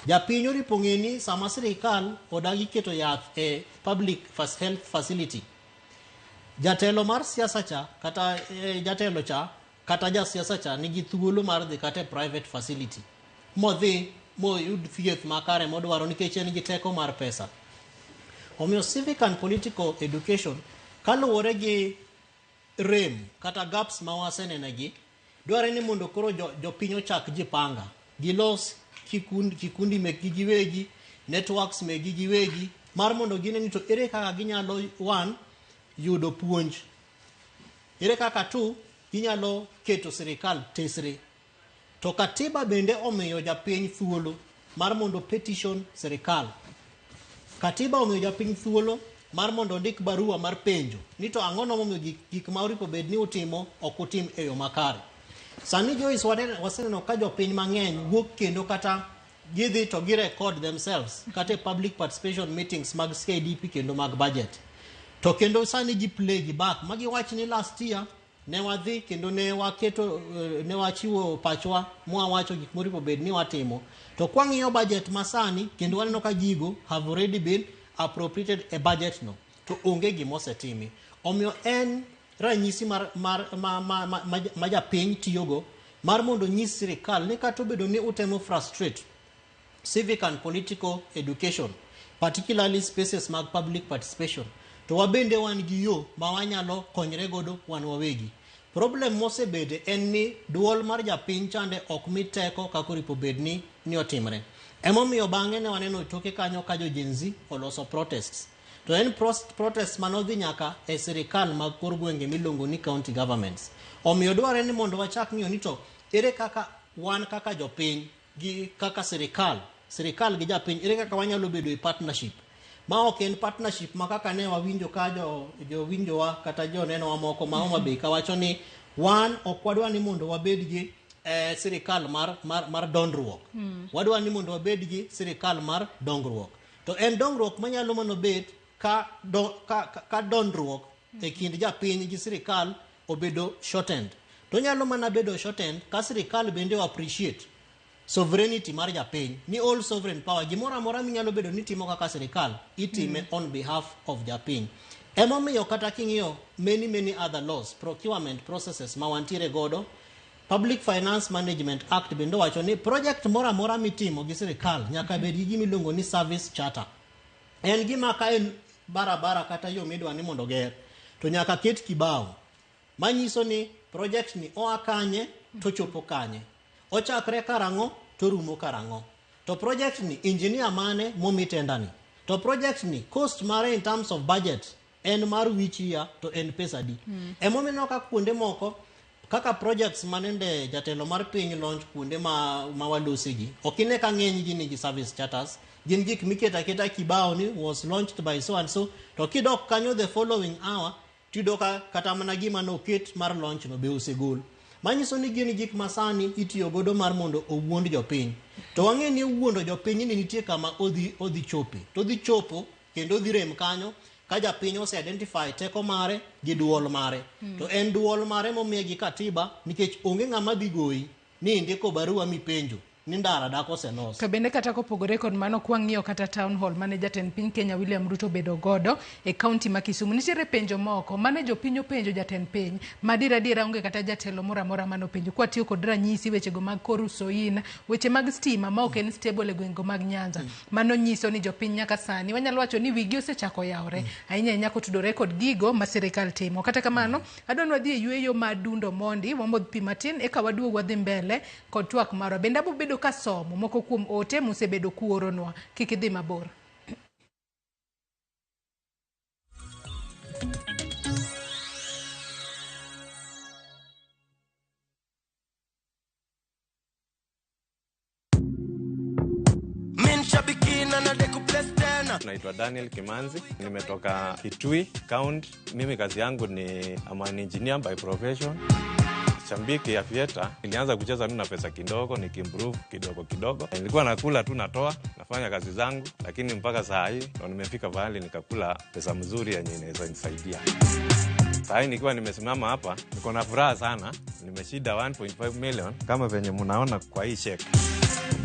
Japiny oripo ng'e ni sama sirikal odagi keto yath e public health facility, jatelo mar siasa cha kata jatelo cha kata jasiasa cha nigi thuolo mar dhi kata private facility modhi moyud thieth makare modwaro nikech en gi teko mar pesa. Omiyo civic and political education kaluwore gi rem kata gaps ma wasenenegi, dware ni mondo koro jopiny ochak jipanga gilos kikundi mekgi giwegi, networks mekgi giwegi mar mondo gine ni to ere kaka ginyalo yudo puonj, ere kaka ginyalo keto sirikal tesre. To katiba bende omiyo japiny thuolo mar mondo petition serikal. Katiba omiyo japiny thuolo mar mondo ndik barua mar penjo ni to ang'ono momiyo gik ma oripo bed ni utimo ok utim e yo makare. Sani Joyce waseneno ka jopiny mang'eny wuok kendo kata gidhi to girecord themselves kata public participation meetings mag CIDP kendo mag budget. To kendo sani ji play gi back magi wach ni last year ne wadhi kendo ne wachiwo pachwa mwawacho gik moripo bed ni watimo. To kwang'iyo budget masani kendo waneno ka gigo have already been appropriated a budget no to onge gimosetimi. Omiyo en ranyisi ma japiny tiyogo mar mondo nyis sirikal ni kata obedo ni utemo frustrate civic and political education, particularly spaces mag public participation, to wabende wan gi yo ma wanyalo konyre godo wan wawegi. Problem mosebede en ni duol mar japiny chande ok mi teko kako ripo bed ni otimre. Emomiyo bang'e ne waneno toke kanyo ka jo Gen Z oloso protests. To en protest manodhi nyaka e sirikal mag kor gwenge miluongo ni county governments. Omiyo dware ni mondo wachak ng'iyo ni to ere kaka wan kaka jopiny gi kaka sirikal gi japiny ere kaka wanyalo bedo e partnership. Ma ok en partnership ma kaka ne wawinjo ka jo winjowa kata jo neno wa moko ma Homa Bay kawacho ni wan ok wadwa ni mondo wabed gi sirikal mar dondruok. Wadwa ni mondo wabed gi sirikal mar dongruok. To en dongruok manyalo mono bed ka dondruok e kind japiny gi sirikal obedo shortened. To nyalo mana bedo shortened ka sirikal bende appreciate sovereignty mar japiny ni all sovereign power gimoro amora minyalo bedo ni timo kaka sirikal itime on behalf of japiny. Emomiyo kata king'iyo many other laws, procurement processes ma wantiere godo, Public Finance Management Act bende wacho ni project moro amora mitimo gi sirikal nyaka bed gi gimiluongo ni service charter. En gima ka en barabara kata yo midwa ni mondo ger to nyaka ket kibao manyiso ni project ni oa kanye to chopo kanye, ochakre karang'o to rumo karang'o, to project ni engineer mane momitendani, to project ni cost mare in terms of budget en mar which year to en pesa di. Emomiyo ka kuonde moko kaka projects manende jatelo mar piny launch kuonde ma walosigi okine ka ng'eny gi nigi service charters, gin gik miketa kibao ni was launched by so and so, to kidok kanyo the following hour tido kata mana gima no ket mar launch no be osegol. Manyiso ni gin gik masani itiyo godo mar mondo owuond jopiny. To wang'e ni wuondo jopiny ni nitie kama odhi chope. To odhi chopo kendo odhi rem kanyo ka japiny ose identify teko mare gi duol mare. To en duol mare momiye gi katiba nikech onge ng'ama dhi goyi ni indiko barua mipenjo ni ndara dako selos. To bende kata kopogore kod mano kwang'iyo kata town hall mane jatend piny Kenya William Ruto bedo godo e kaunti ma Kisumu nitiere penjo moko mane jopiny openjo jatend piny madira onge kata jatelo moro amora mano penjo kwa tiyo kod ranyisi weche go mag koru soin weche mag stima ma ok en stable e gwengo mag Nyanza. Mano nyiso ni jopiny nyaka sani wanyalo wacho ni wigi osechako yawre ahinya nyako tudore kod gigo ma sirikal timo. Kata kamano adonwa dhi e yweyo madundo mondi wamodh pi matin eka waduog wadhi mbele kod twak marwa. Bende abo bedo ka somo moko kuom ote mosebedo kuoronwa kik idhi mabor. Naitwa Daniel Kimanzi, nimetoka Kitui County. Mimi kazi yangu ni an engineer by profession. Shambiki ya Fieta, nilianza kucheza na pesa kidogo, nikimprove kidogo. Nilikuwa nakula tu natoa, nafanya kazi zangu, lakini mpaka saa hii ndo nimefika pahali nikakula pesa mzuri yenye inaweza nisaidia. Saa hii nikiwa nimesimama hapa, niko na furaha sana. Nimeshinda 1.5 million kama venye mnaona kwa hii check.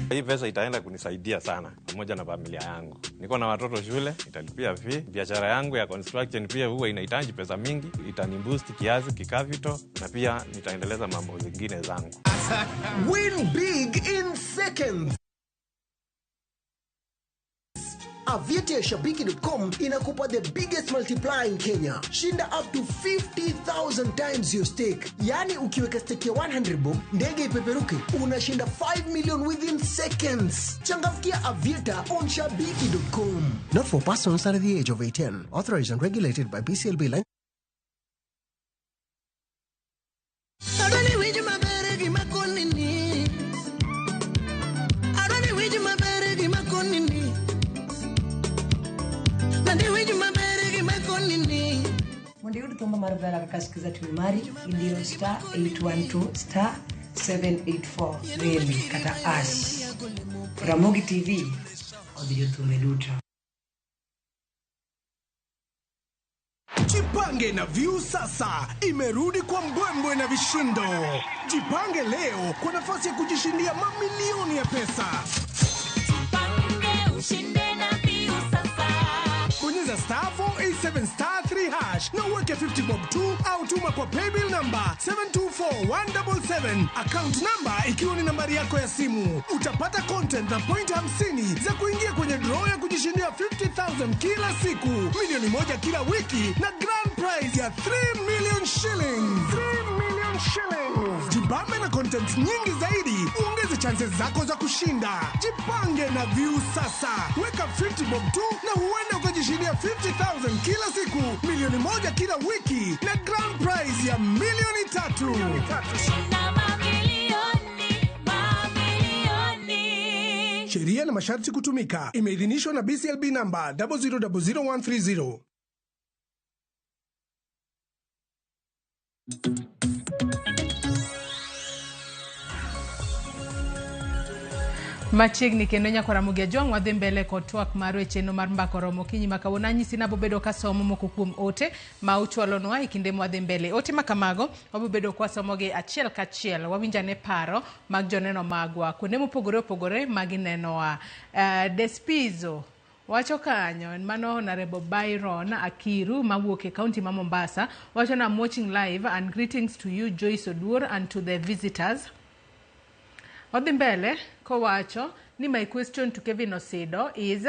Hii pesa itaenda kunisaidia sana pamoja na familia yangu. Niko na watoto shule, italipia fee. Biashara yangu ya construction pia huwa inahitaji pesa mingi, itaniboost kiasi kikavito na pia nitaendeleza mambo zingine zangu. Win big in seconds. Aviator Shabiki.com inakupa the biggest multiplier in Kenya. Shinda up to 50,000 times your stake. Yani ukiweka stake ya 100 bob, ndege ipeperuke, unashinda 5 million within seconds. Changamkia Aviator on Shabiki.com. Not for persons under the age of 18. Authorized and regulated by BCLB. I don't need my mar vela kakasikiza tumari idio star 812 star 784 reli kata ash. Ramogi TV odhiyo thume duto. Jipange na View sasa imerudi kwa mbwembwe na vishindo. Jipange leo kwa nafasi ya kujishindia mamilioni ya pesa. Jipange ushinde na View sasa. Bonyeza star 487 star 3 hash na uweke 50 bob tu au tuma kwa paybill number 724177. Account number ikiwa ni nambari yako ya simu. Utapata content na point 50 za kuingia kwenye draw ya kujishindia 50,000 kila siku, milioni moja kila wiki na grand prize ya 3 million shillings. 3 million shillings. Jibambe na content nyingi zaidi, uongeze chances zako za kushinda. Jipange na View sasa. Weka 50 bob tu na huenda ukajishindia 50,000 kila siku, milioni moja kila wiki na grand prize ya milioni 3. Sheria na masharti kutumika. Imeidhinishwa na BCLB namba 0000130. Machiegni kendo nyakora mugia jong wadhi mbele kod twak maro e chenro mar mbako romo kinyi makawuono. Anyisi na bobedo ka somo moko kuom ote ma uchwalonwa e kinde mwadhi mbele. Ote makamago wabobedo kwa somogi achiel kachiel, wawinjane paro mag joneno magwa kuonde mopogore opogore maginenowa. Despizo wacho kanyo mano Honorable Byron Akiru mawuok e county ma Mombasa wacho na I'm watching live and greetings to you Joyce Oduor and to the visitors. Odhi mbele kowacho ni my question to Kevin Osido is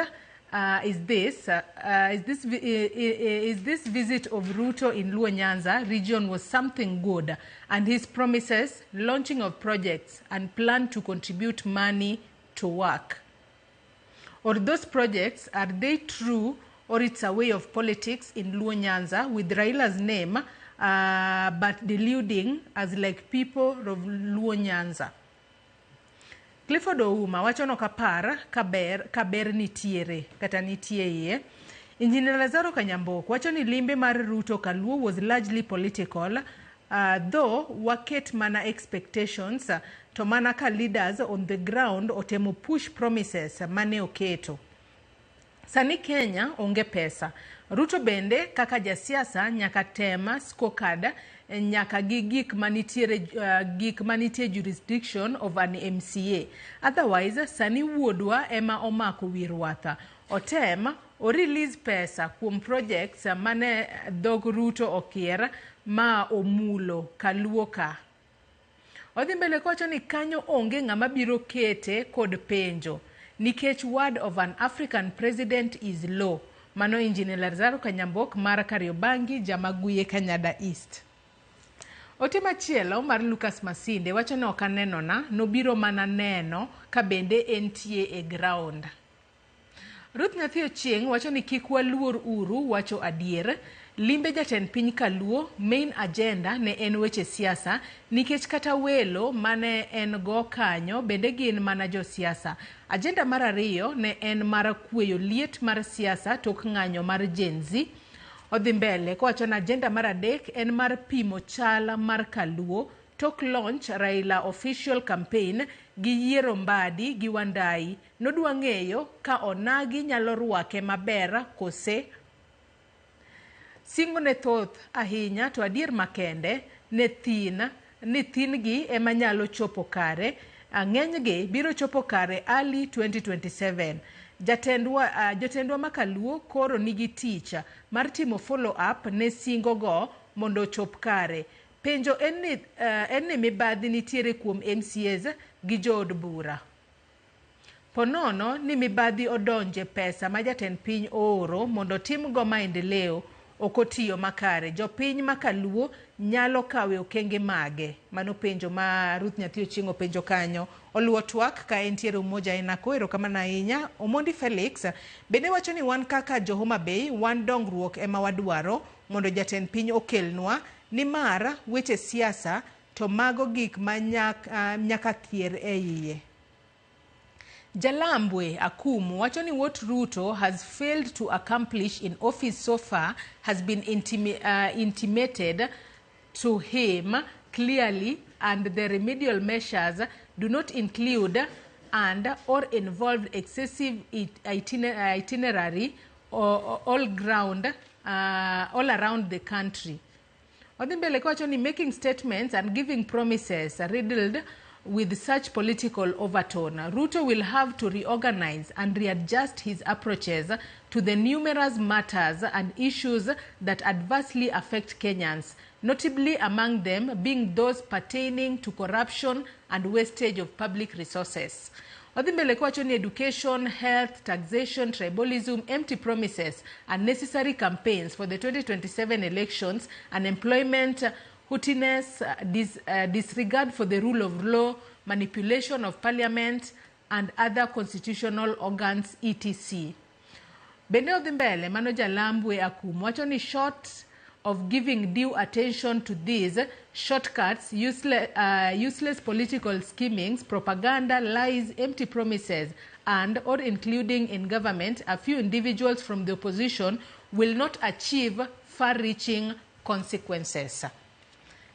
this visit of Ruto in Luo Nyanza region was something good, and his promises, launching of projects and plan to contribute money to work? Or those projects, are they true, or it's a way of politics in Luo Nyanza with Raila's name but deluding as like people of Luo Nyanza? Clifford Ouma wacho no kapar kaber nitiere kata nitie iye. Engineer Lazaro Kanyamboko wacho ni limbe mar Ruto Kaluo was largely political, though waket mana expectations to mana ka leaders on the ground otemo push promises mane oketo. Sani Kenya onge pesa. Ruto bende kaka jasiasa nyaka tema scorecard nyaka gik manitie jurisdiction of an MCA. Otherwise, sani wuodwa ema omako wirwatha. Otem o release pesa kuom projects mane dhog Ruto okier ma omulo Kaluo ka. Odhi mbele kocho ni kanyo onge ng'ama biro kete kod penjo. Nikech word of an African president is law. Mano Engineer Lazaro Kanyambok mar Kariobangi Jamaguye Kanyada East. Ote machielo mar Lucas Masinde wacho no kanenona nobiro mana neno ka bende entie e ground. Ruth Nyathi Ochieng wacho ni kik waluor uru wacho adier. Limbe jatend piny Kaluo main agenda ne en weche siasa nikech kata welo mane en go kanyo bende gin mana jo siasa. Agenda mar ariyo ne en mar kweyo liet mar siasa tok ng'anyo mar Gen Z. Odhi mbele kowacho na agenda mar adek en mar pimo chala mar Kaluo tok launch Raila official campaign gi yiero Mbadi gi Wandai. Nodwa ng'eyo ka onagi nyalo rwake maber kose. Singo ne thoth ahinya to adier makende ne thin gi ema nyalo chopo kare. Ng'enygi biro chopo kare early 2027. Jotendwa makaluo koro nigi tich mar timo follow up ne singo go mondo chop kare. Penjo en ni mibadhi nitiere kuom MCAs gi jood bura. Ponono ni mibadhi odonje pesa ma jatend piny ooro mondo tim go maendeleo okotiyo makare. Jopiny makaluo nyalo kawe okenge mage. Mano penjo ma Ruth Nyathi Ochieng penjo kanyo. Oluo twak ka entiere Umoja Inako erokamano ahinya. Omondi Felix bende wacho ni wan kaka jo Homa Bay wan dongruok ema wadwaro mondo jatend piny okelnwa ni mara weche siasa to mago gik ma nyaka thier e iye. Jalambwe Akumu wacho ni what Ruto has failed to accomplish in office so far has been intimated to him clearly, and the remedial measures do not include and or involve excessive itinerary or all around the country. Odhimbele kwacho ni making statements and giving promises riddled with such political overtone. Ruto will have to reorganize and readjust his approaches to the numerous matters and issues that adversely affect Kenyans, notably among them being those pertaining to corruption and wastage of public resources. Odhimbele kwacho ni education, health, taxation, tribalism, empty promises, unnecessary campaigns for the 2027 elections, unemployment, hootiness, disregard for the rule of law, manipulation of parliament and other constitutional organs, etc. Bende Odhimbele mano Jalambwe Akumu wacho ni short of giving due attention to these shortcuts, useless political schemings, propaganda, lies, empty promises, and or including in government a few individuals from the opposition will not achieve far-reaching consequences.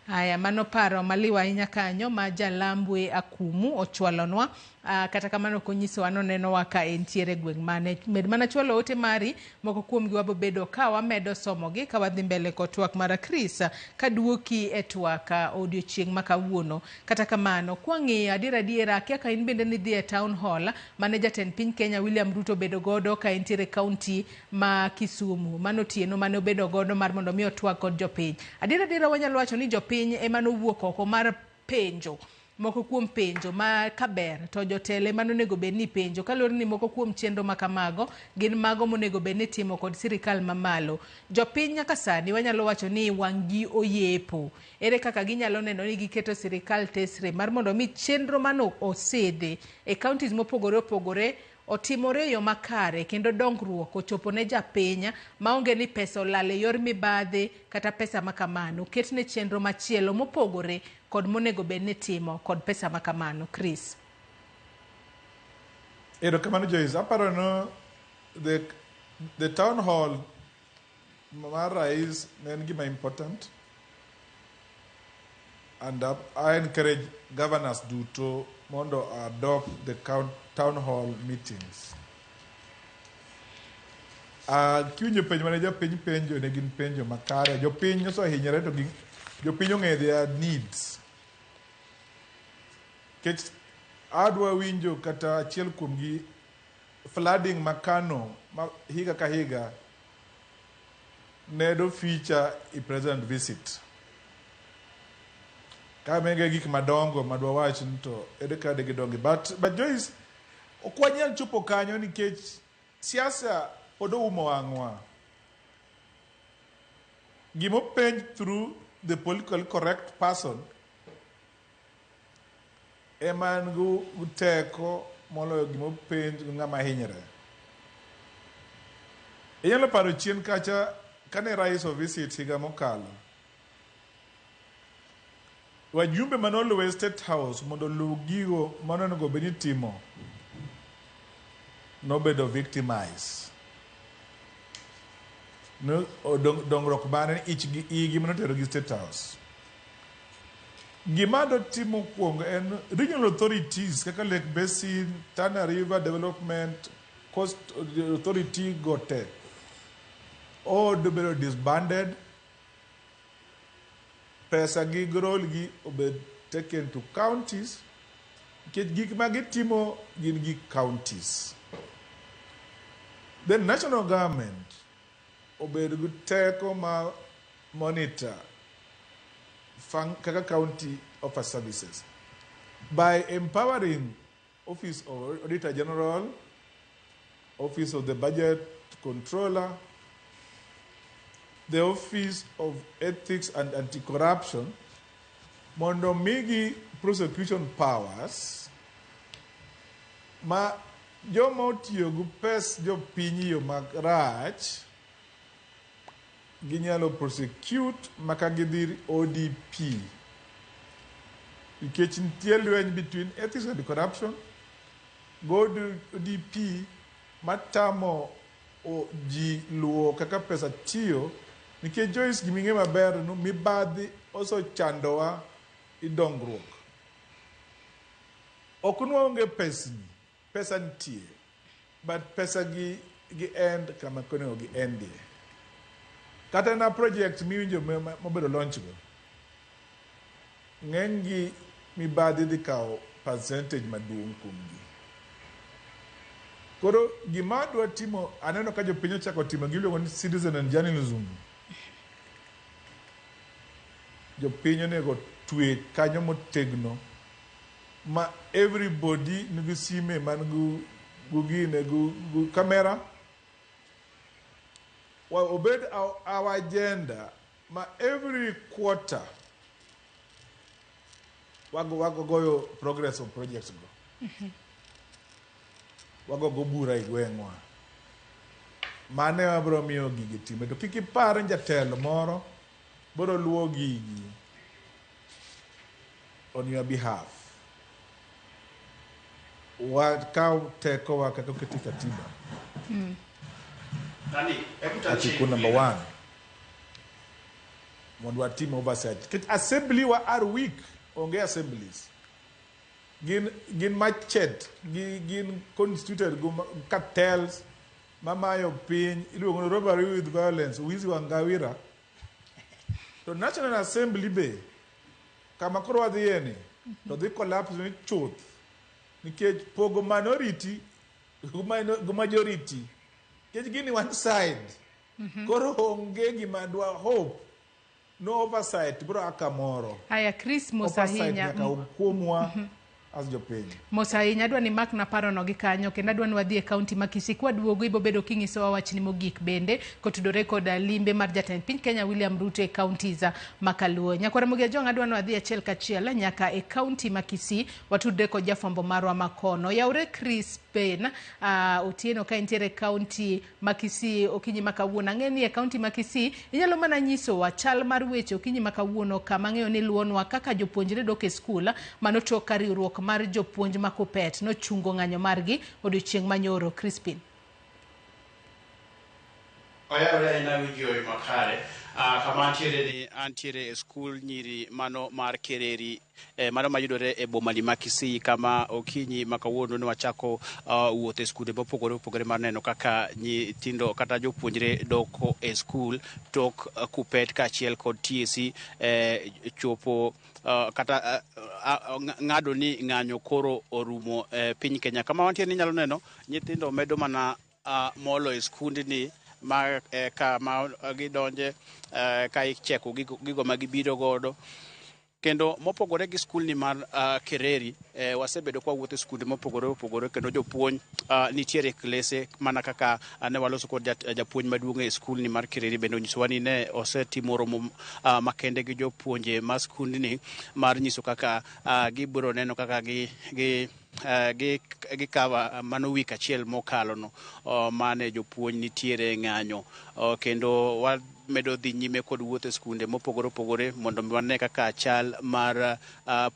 Haya, mano paro maliwa inya kanyo ma Jalambwe Akumu ochwalonwa kata kamano konyiso ano neno waka entiere gweng' mane med mana chwalo ote mari moko kuom gi wabo bedo ka wamedo somogi ka wadhi mbele ko twak mara Chris kaduoki e twak odiochieng' ma kawuono. Kata kamano kwang'iyo adiera ka in bende ni dhi e town hall mane jatend piny Kenya William Ruto bedo godo ka entiere county ma Kisumu, mano tieno mane obedo godo mar mondo mi otwak kod jopiny. Adiera wanyalo wacho ni jopiny ema nowuok oko mar penjo moko kuom penjo ma kaber to jotele mano nego bed ni penjo kalore ni moko kuom chenro makamago gin mago monego bed ni timo kod sirikal mamalo. Jopiny nyaka sani wanyalo wacho ni wang'gi oyepo ere kaka ginyalo neno ni giketo sirikal tesre mar mondo mi chenro mano osedhe e counties mopogore opogore otimore yo makare kendo dongruok ochopo ne japiny maonge ni pesa olal e yor mibadhi kata pesa makamano ketne chenro machielo mopogore kod monego bed ni timo kod pesa makamano. Chris. Kamano Joyce, aparo no the town hall mar rais en gima important, and I encourage governors duto mondo adopt the town hall meetings. Kiwinjo penjo mane jopiny penjo ne gin penjo makare. Jopiny osehinyore to jopiny ong'e their needs. Kech adwa winjo kata achiel kuom gi flooding makano higa ka higa ne do feature i president visit. Ka mege gik madongo madwa wach to ede ka de gidongi but Joyce okwanyal chopo kanyo nikech siasa pod oumo wang'wa. Gimo penj through the politically correct person eman gu teko moloyo gimo penj ng'ama hinyre. Inyalo paro chien kacha kane rais o visit higa mokalo, wajumbe manoluwe State House mondo luw gigo manonego bed ni timo nobedo victimized. No dongruok bane igi manotero gi State House. Gima do timo kuongo en regional authorities kaka Lake Basin, Tana River Development, Coast Authority gote all do disbanded. Pesa gi grol gi obed taken to counties. Gik magitimo gin gi counties. The national government obed gu teko ma monitor kaka county offer services by empowering Office of Auditor General, Office of the Budget Controller, the Office of Ethics and Anti-Corruption, mondo migi prosecution powers, ma joma otiyo gu pes jopiny yo marach ginyalo prosecute maka gidhir ODP. Nikech nitie lweny between ethics and corruption god DP matamo ji luwo kaka pesa tiyo nikech Joyce giming'e maber no mibadhi oso chandowa i dongruok. Ok nwaonge pesa nitie, but pesa gi end kama konego gi endie. Kata na project miwinjo mobedo launch go, ng'eny gi mibadhi dhi kawo percentage maduong' kuomgi. Koro gima dwa timo, aneno ka jopiny ochako timo giluongo ni citizen and journalism. Jopiny onego twe kanyo motegno ma everybody nigi sime man gu kamera. Obed our agenda ma every quarter wago goyo progress of projects go. Wago go bura i gweng'wa. Mane wabro miyo gigi time. To kik ipar jatelo moro bro luwo gigi on your behalf. Wakao teko wakaka keti katiba. Article number 1. Mondo team oversight. Assembly wa are weak. Onge assemblies. Gin machet. Gin constituted cartels. Mamayo piny. Iluongo robbery with violence. Wizi wa ngawira. To National Assembly be. Kama koro wadhieni. To dhi collapse ni chuth. Nikech pogo minority. Go majority. Nikech gini one side. Koro onge gima dwa hope. No oversight. Bro akamoro. Haya, Chris Mosahinya. Oversight yaka ukumwa. As jopiny. Mosahinya adwa ni mak na paro no gi kanyo kendo adwa ni wadhi e kaunti ma Kisii kwa duogo ibo bedo kinyiso wach ni mogik bende kotudore kod limbe mar jatend piny Kenya William Ruto e kaunti za makaluo. Nyakwara Mugia Jong adwa ni wadhi achiel kachiel nyaka e kaunti ma Kisii watudre kod jafwambo marwa makono. Yaure Chris Ben Otieno ka intiere kaunti ma Kisii okinyi makawuono. Ang'eni e kaunti ma Kisii inyalo mana nyiso wa chal mar weche okinyi makawuono kama ng'eyo ni luonwa kaka jopuonjre dok e skul manotok ka riwruok mar jopuonj ma Kuppet no chungo ng'anyo margi odiochieng' manyoro. Crispin Oyawre ina winjo makare kama antiere e skul nyiri mano mar Kereri mano mayudore e boma ma Kisii kama okinyi makawuono ne wachako wuoth e skunde mopogore mar neno kaka nyithindo kata jopuonjre doko e skul tok Kuppet kaachiel kod TSC chopo kata ng'ado ni ng'anyo koro orumo piny Kenya. Kama wantiere ni nyalo neno nyithindo medo mana molo e skundni ma kama gidonje ka icheko gigo ma gibiro godo kendo mopogore gi skul ni mar Kereri wasebedo kwa wuotho skunde mopogore kendo jopuonj nitiere klese mana kaka ne waloso kod japuonj maduong' e skul ni mar Kereri bende onyisowa ni ne osetimo romo makende gi jopuonje ma skund ni mar nyiso kaka gibiro neno kaka gikawa mano wik achiel mokalo no mane jopuonj nitiere ng'anyo kendo medo dhi nyime kod wuotho e skunde mopogore mondo wane kaka chal mar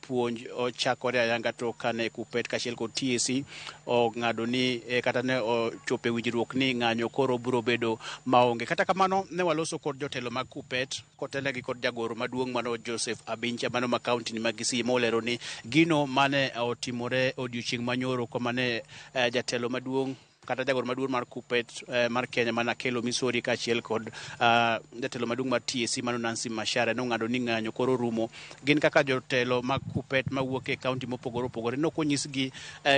puonj ochakore ayanga to kane Kuppet kaachiel kod TSC ng'ado ni kata ne ochope winjruok ni ng'anyo koro biro bedo maonge. Kata kamano ne waloso kod jotelo mag Kuppet kotelegi kod jagoro maduong' mano Joseph Abincha mano ma kaunti ni mag Kisii molero ni gino mane otimore odiochieng' manyoro koma ne jatelo maduong' kata jagoro maduong' mar Kuppet mar Kenya mana Kelo Misori kaachiel kod jatelo maduong' mar TSC mano Nancy Macharia nong'ado ni ng'anyo koro rumo. Gin kaka jotelo mag Kuppet mawuok e kaunti mopogore nokonyisgi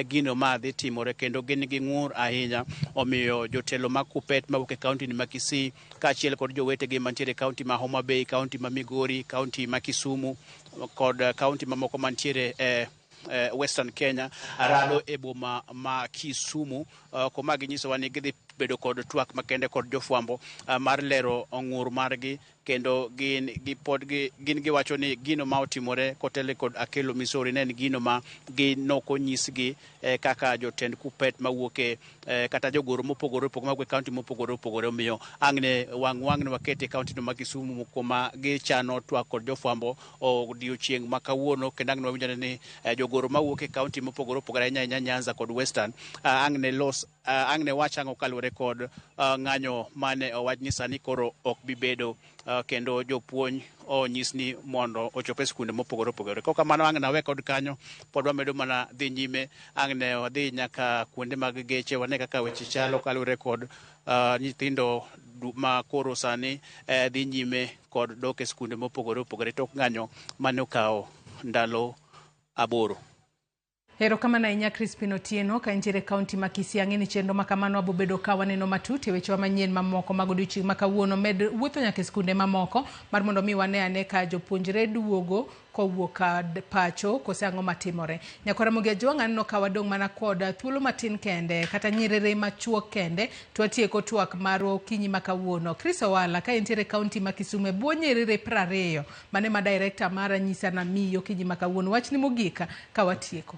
gino ma dhi timore kendo gin gi ng'ur ahinya. Omiyo jotelo mag Kuppet mawuok e kaunti ni ma Kisii kaachiel kod jowetegi mantiere kaunti ma Homa Bay, kaunti ma Migori, kaunti ma Kisumu kod kaunti mamoko mantiere Western Kenya rado e boma ma Kisumu koma ginyisowa ni gidhi bedo kod twak makende kod jofwambo mar lero ng'ur margi kendo gin giwacho ni gino ma otimore kotele kod Akelo Misori ne en gino ma ginoko nyisgi kaka jotend kupet mawuoke kata jogoro mopogore opogore mag kaunti mopogore opogore. Omiyo ang'ne wang'ne wakete kaunti no ma Kisumu kuma gichano twak kod jofwambo odiochieng' ma kawuono, kendo ang'ne wawinjo ni jogoro mawuok e kaunti mopogore opogore ahinya Nyanza kod Western ang'ne wach ang'o kaluwore kod ng'anyo mane owach ni sani koro ok bibedo kendo jopuonj onyis ni mondo ochop e skunde mopogore opogore. Kok kamano ang'ne awe kod kanyo, pod wamedo mana dhi nyime. Ang'ne wadhi nyaka kuonde mag geche wane kaka weche chalo kaluwore kod nyithindo ma koro sani dhi nyime kod dok e skunde mopogore opogore tok ng'anyo mane okawo ndalo 8. Erokamano ahinya Crispin Otieno ka intiere kaunti ma Kisii. Ang'eni chenro ma kamano abobedo ka waneno matut e wechewa manyien mamoko mag odiochieng' ma kawuono. Med wuotho nyaka e skunde mamoko mar mondo mi wane ane ka jopuonjre duogo kowuok pacho kose ang'o matimore. Nyakora Mugia Jwang' aneno ka wadong' mana kod thuolo matin kende kata nyiriri machuok kende to watieko twak marwa okinyi ma kawuono. Chris Owala ka intiere kaunti ma Kisumu bwo nyiriri 20 mane ma director mara nyisa na miyo okinyi ma kawuono. Wachni mogika ka watieko.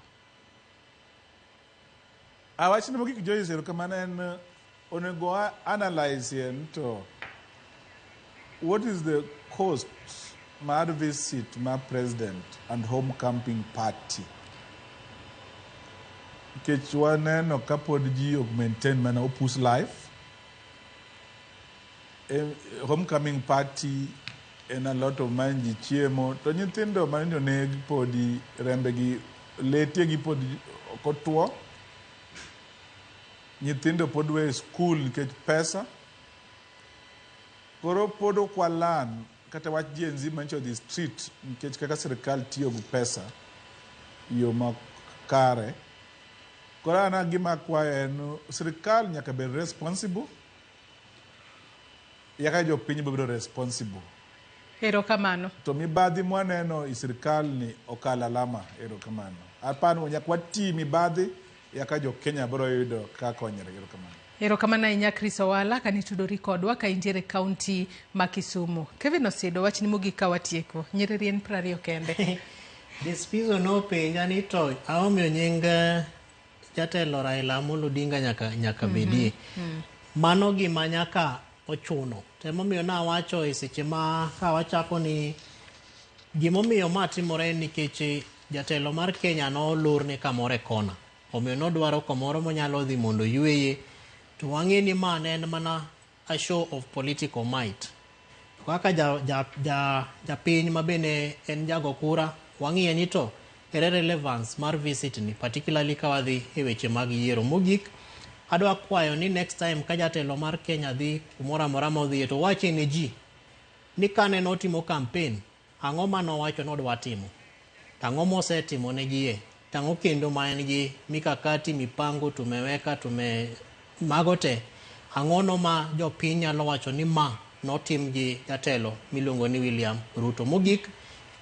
Wachni mogik Joyce erokamano en onego analyze to what is the cost mar visit mar president and home camping party. Nikech waneno kapod ji ok maintain mana opus life. Homecoming party en a lot of manji chiemo to nyithindo manindo neg podi rembegi letiegi podi okotwo. Nyithindo pod we school nikech pesa. Koro pod okwalan kata wach jenzi mancho the street nikech kaka sirikal tiyo gu pesa yo makare. Koro ana gima kwayo en sirikal nyaka bed responsible. Yaka jo piny bedo responsible. Erokamano. To mibadhi mwaneno i sirikal ni okala lama. Erokamano. Apano nyaka wati mibadhi yaka jo Kenya bro yudo ka konyere. Erokamano. Erokamano ahinya Chris Owala ka nitudori kodwa ka intiere kaunti ma Kisumu. Kevin Osedo wachni mogik ka watieko. Nyiriri en 20 kende. Despiso no penja ni to aomiyo nying jatelo Raila Amolo Odinga nyaka bedie. Mano gima nyaka ochuno. Temomiyo na wacho e seche ma ka wachako ni gimomiyo ma timore nikech jatelo mar Kenya no lorne kamore kona. Omiyo nodwaro kamoro monyalo dhi mondo yueye. To wang'e ni ma en mana a show of political might. Kaka japiny ma bene en jago kura, wang'e ni to ere relevance mar visit ni, particularly ka wadhi e weche mag yiero. Mogik, adwa kwayo ni next time ka jatelo mar Kenya dhi kumora mora modhi to wache ne ji ni kane notimo campaign, ang'o mano wacho nodwa timo. Ang'o mosetimo ne ji Tang'o kendo ma en gi mikakati mipango tumeweka magote. Ang'ono ma jopiny nyalo wacho ni ma notim gi jatelo miluongo ni William Ruto. Mogik,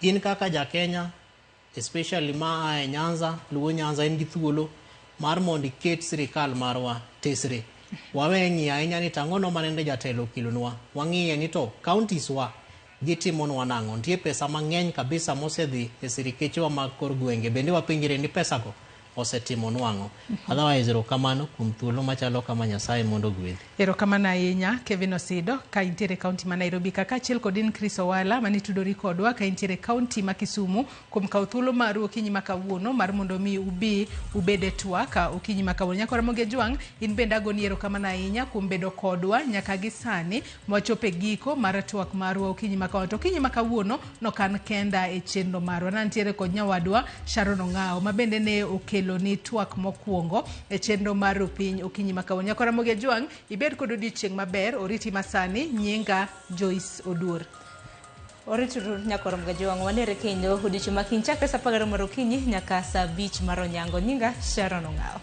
in kaka ja Kenya, especially ma a Nyanza, Luo Nyanza en gi thuolo mar mondo iket sirikal marwa tesre. Wawe ng'iyo ahinya ni tang'ono manende jatelo kilonwa. Wang'iye ni to counties wa gitimonwa nang'o. Nitie pesa mang'eny kabisa mosedhi e sirikechewa mag kor gwenge. Bende wapenjire ni pesa go osetimonwa ang'o. Otherwise erokamano kuom thuolo machalo kama Nyasaye mondo gwedhi. Erokamano ahinya Kevin Osedo ka intiere kaunti ma Nairobi, kaka achiel kod in Chris Owala manitudori kodwa ka intiere kaunti ma Kisumu kuom kawo thuolo mar okinyi ma kawuono mar mondo mi ubede twak okinyi ma kawuono. Nyakora Mugia Jwang' in bende agoni erokamano ahinya kuom bedo kodwa nyaka gi sani mwachope giko mar twak marwa okinyi ma kawuono. To okinyi ma kawuono no kan kenda e chenro marwa. Nantiere kod nyawadwa Sharon Ong'ao ma bende ne okelo ni twak mokwongo e chenro mar piny okinyi ma kawuono. Nyakora Mugia Jwang' ibed kod odiochieng' maber. Oriti masani nyinga Joyce Oduor. Orituru Nyakora Mugia Jwang', wanere kendo odiochieng' ma kiny chakre sa 10 mar okinyi nyaka sa 5 mar onyango. Nyinga Sharon Ong'ao.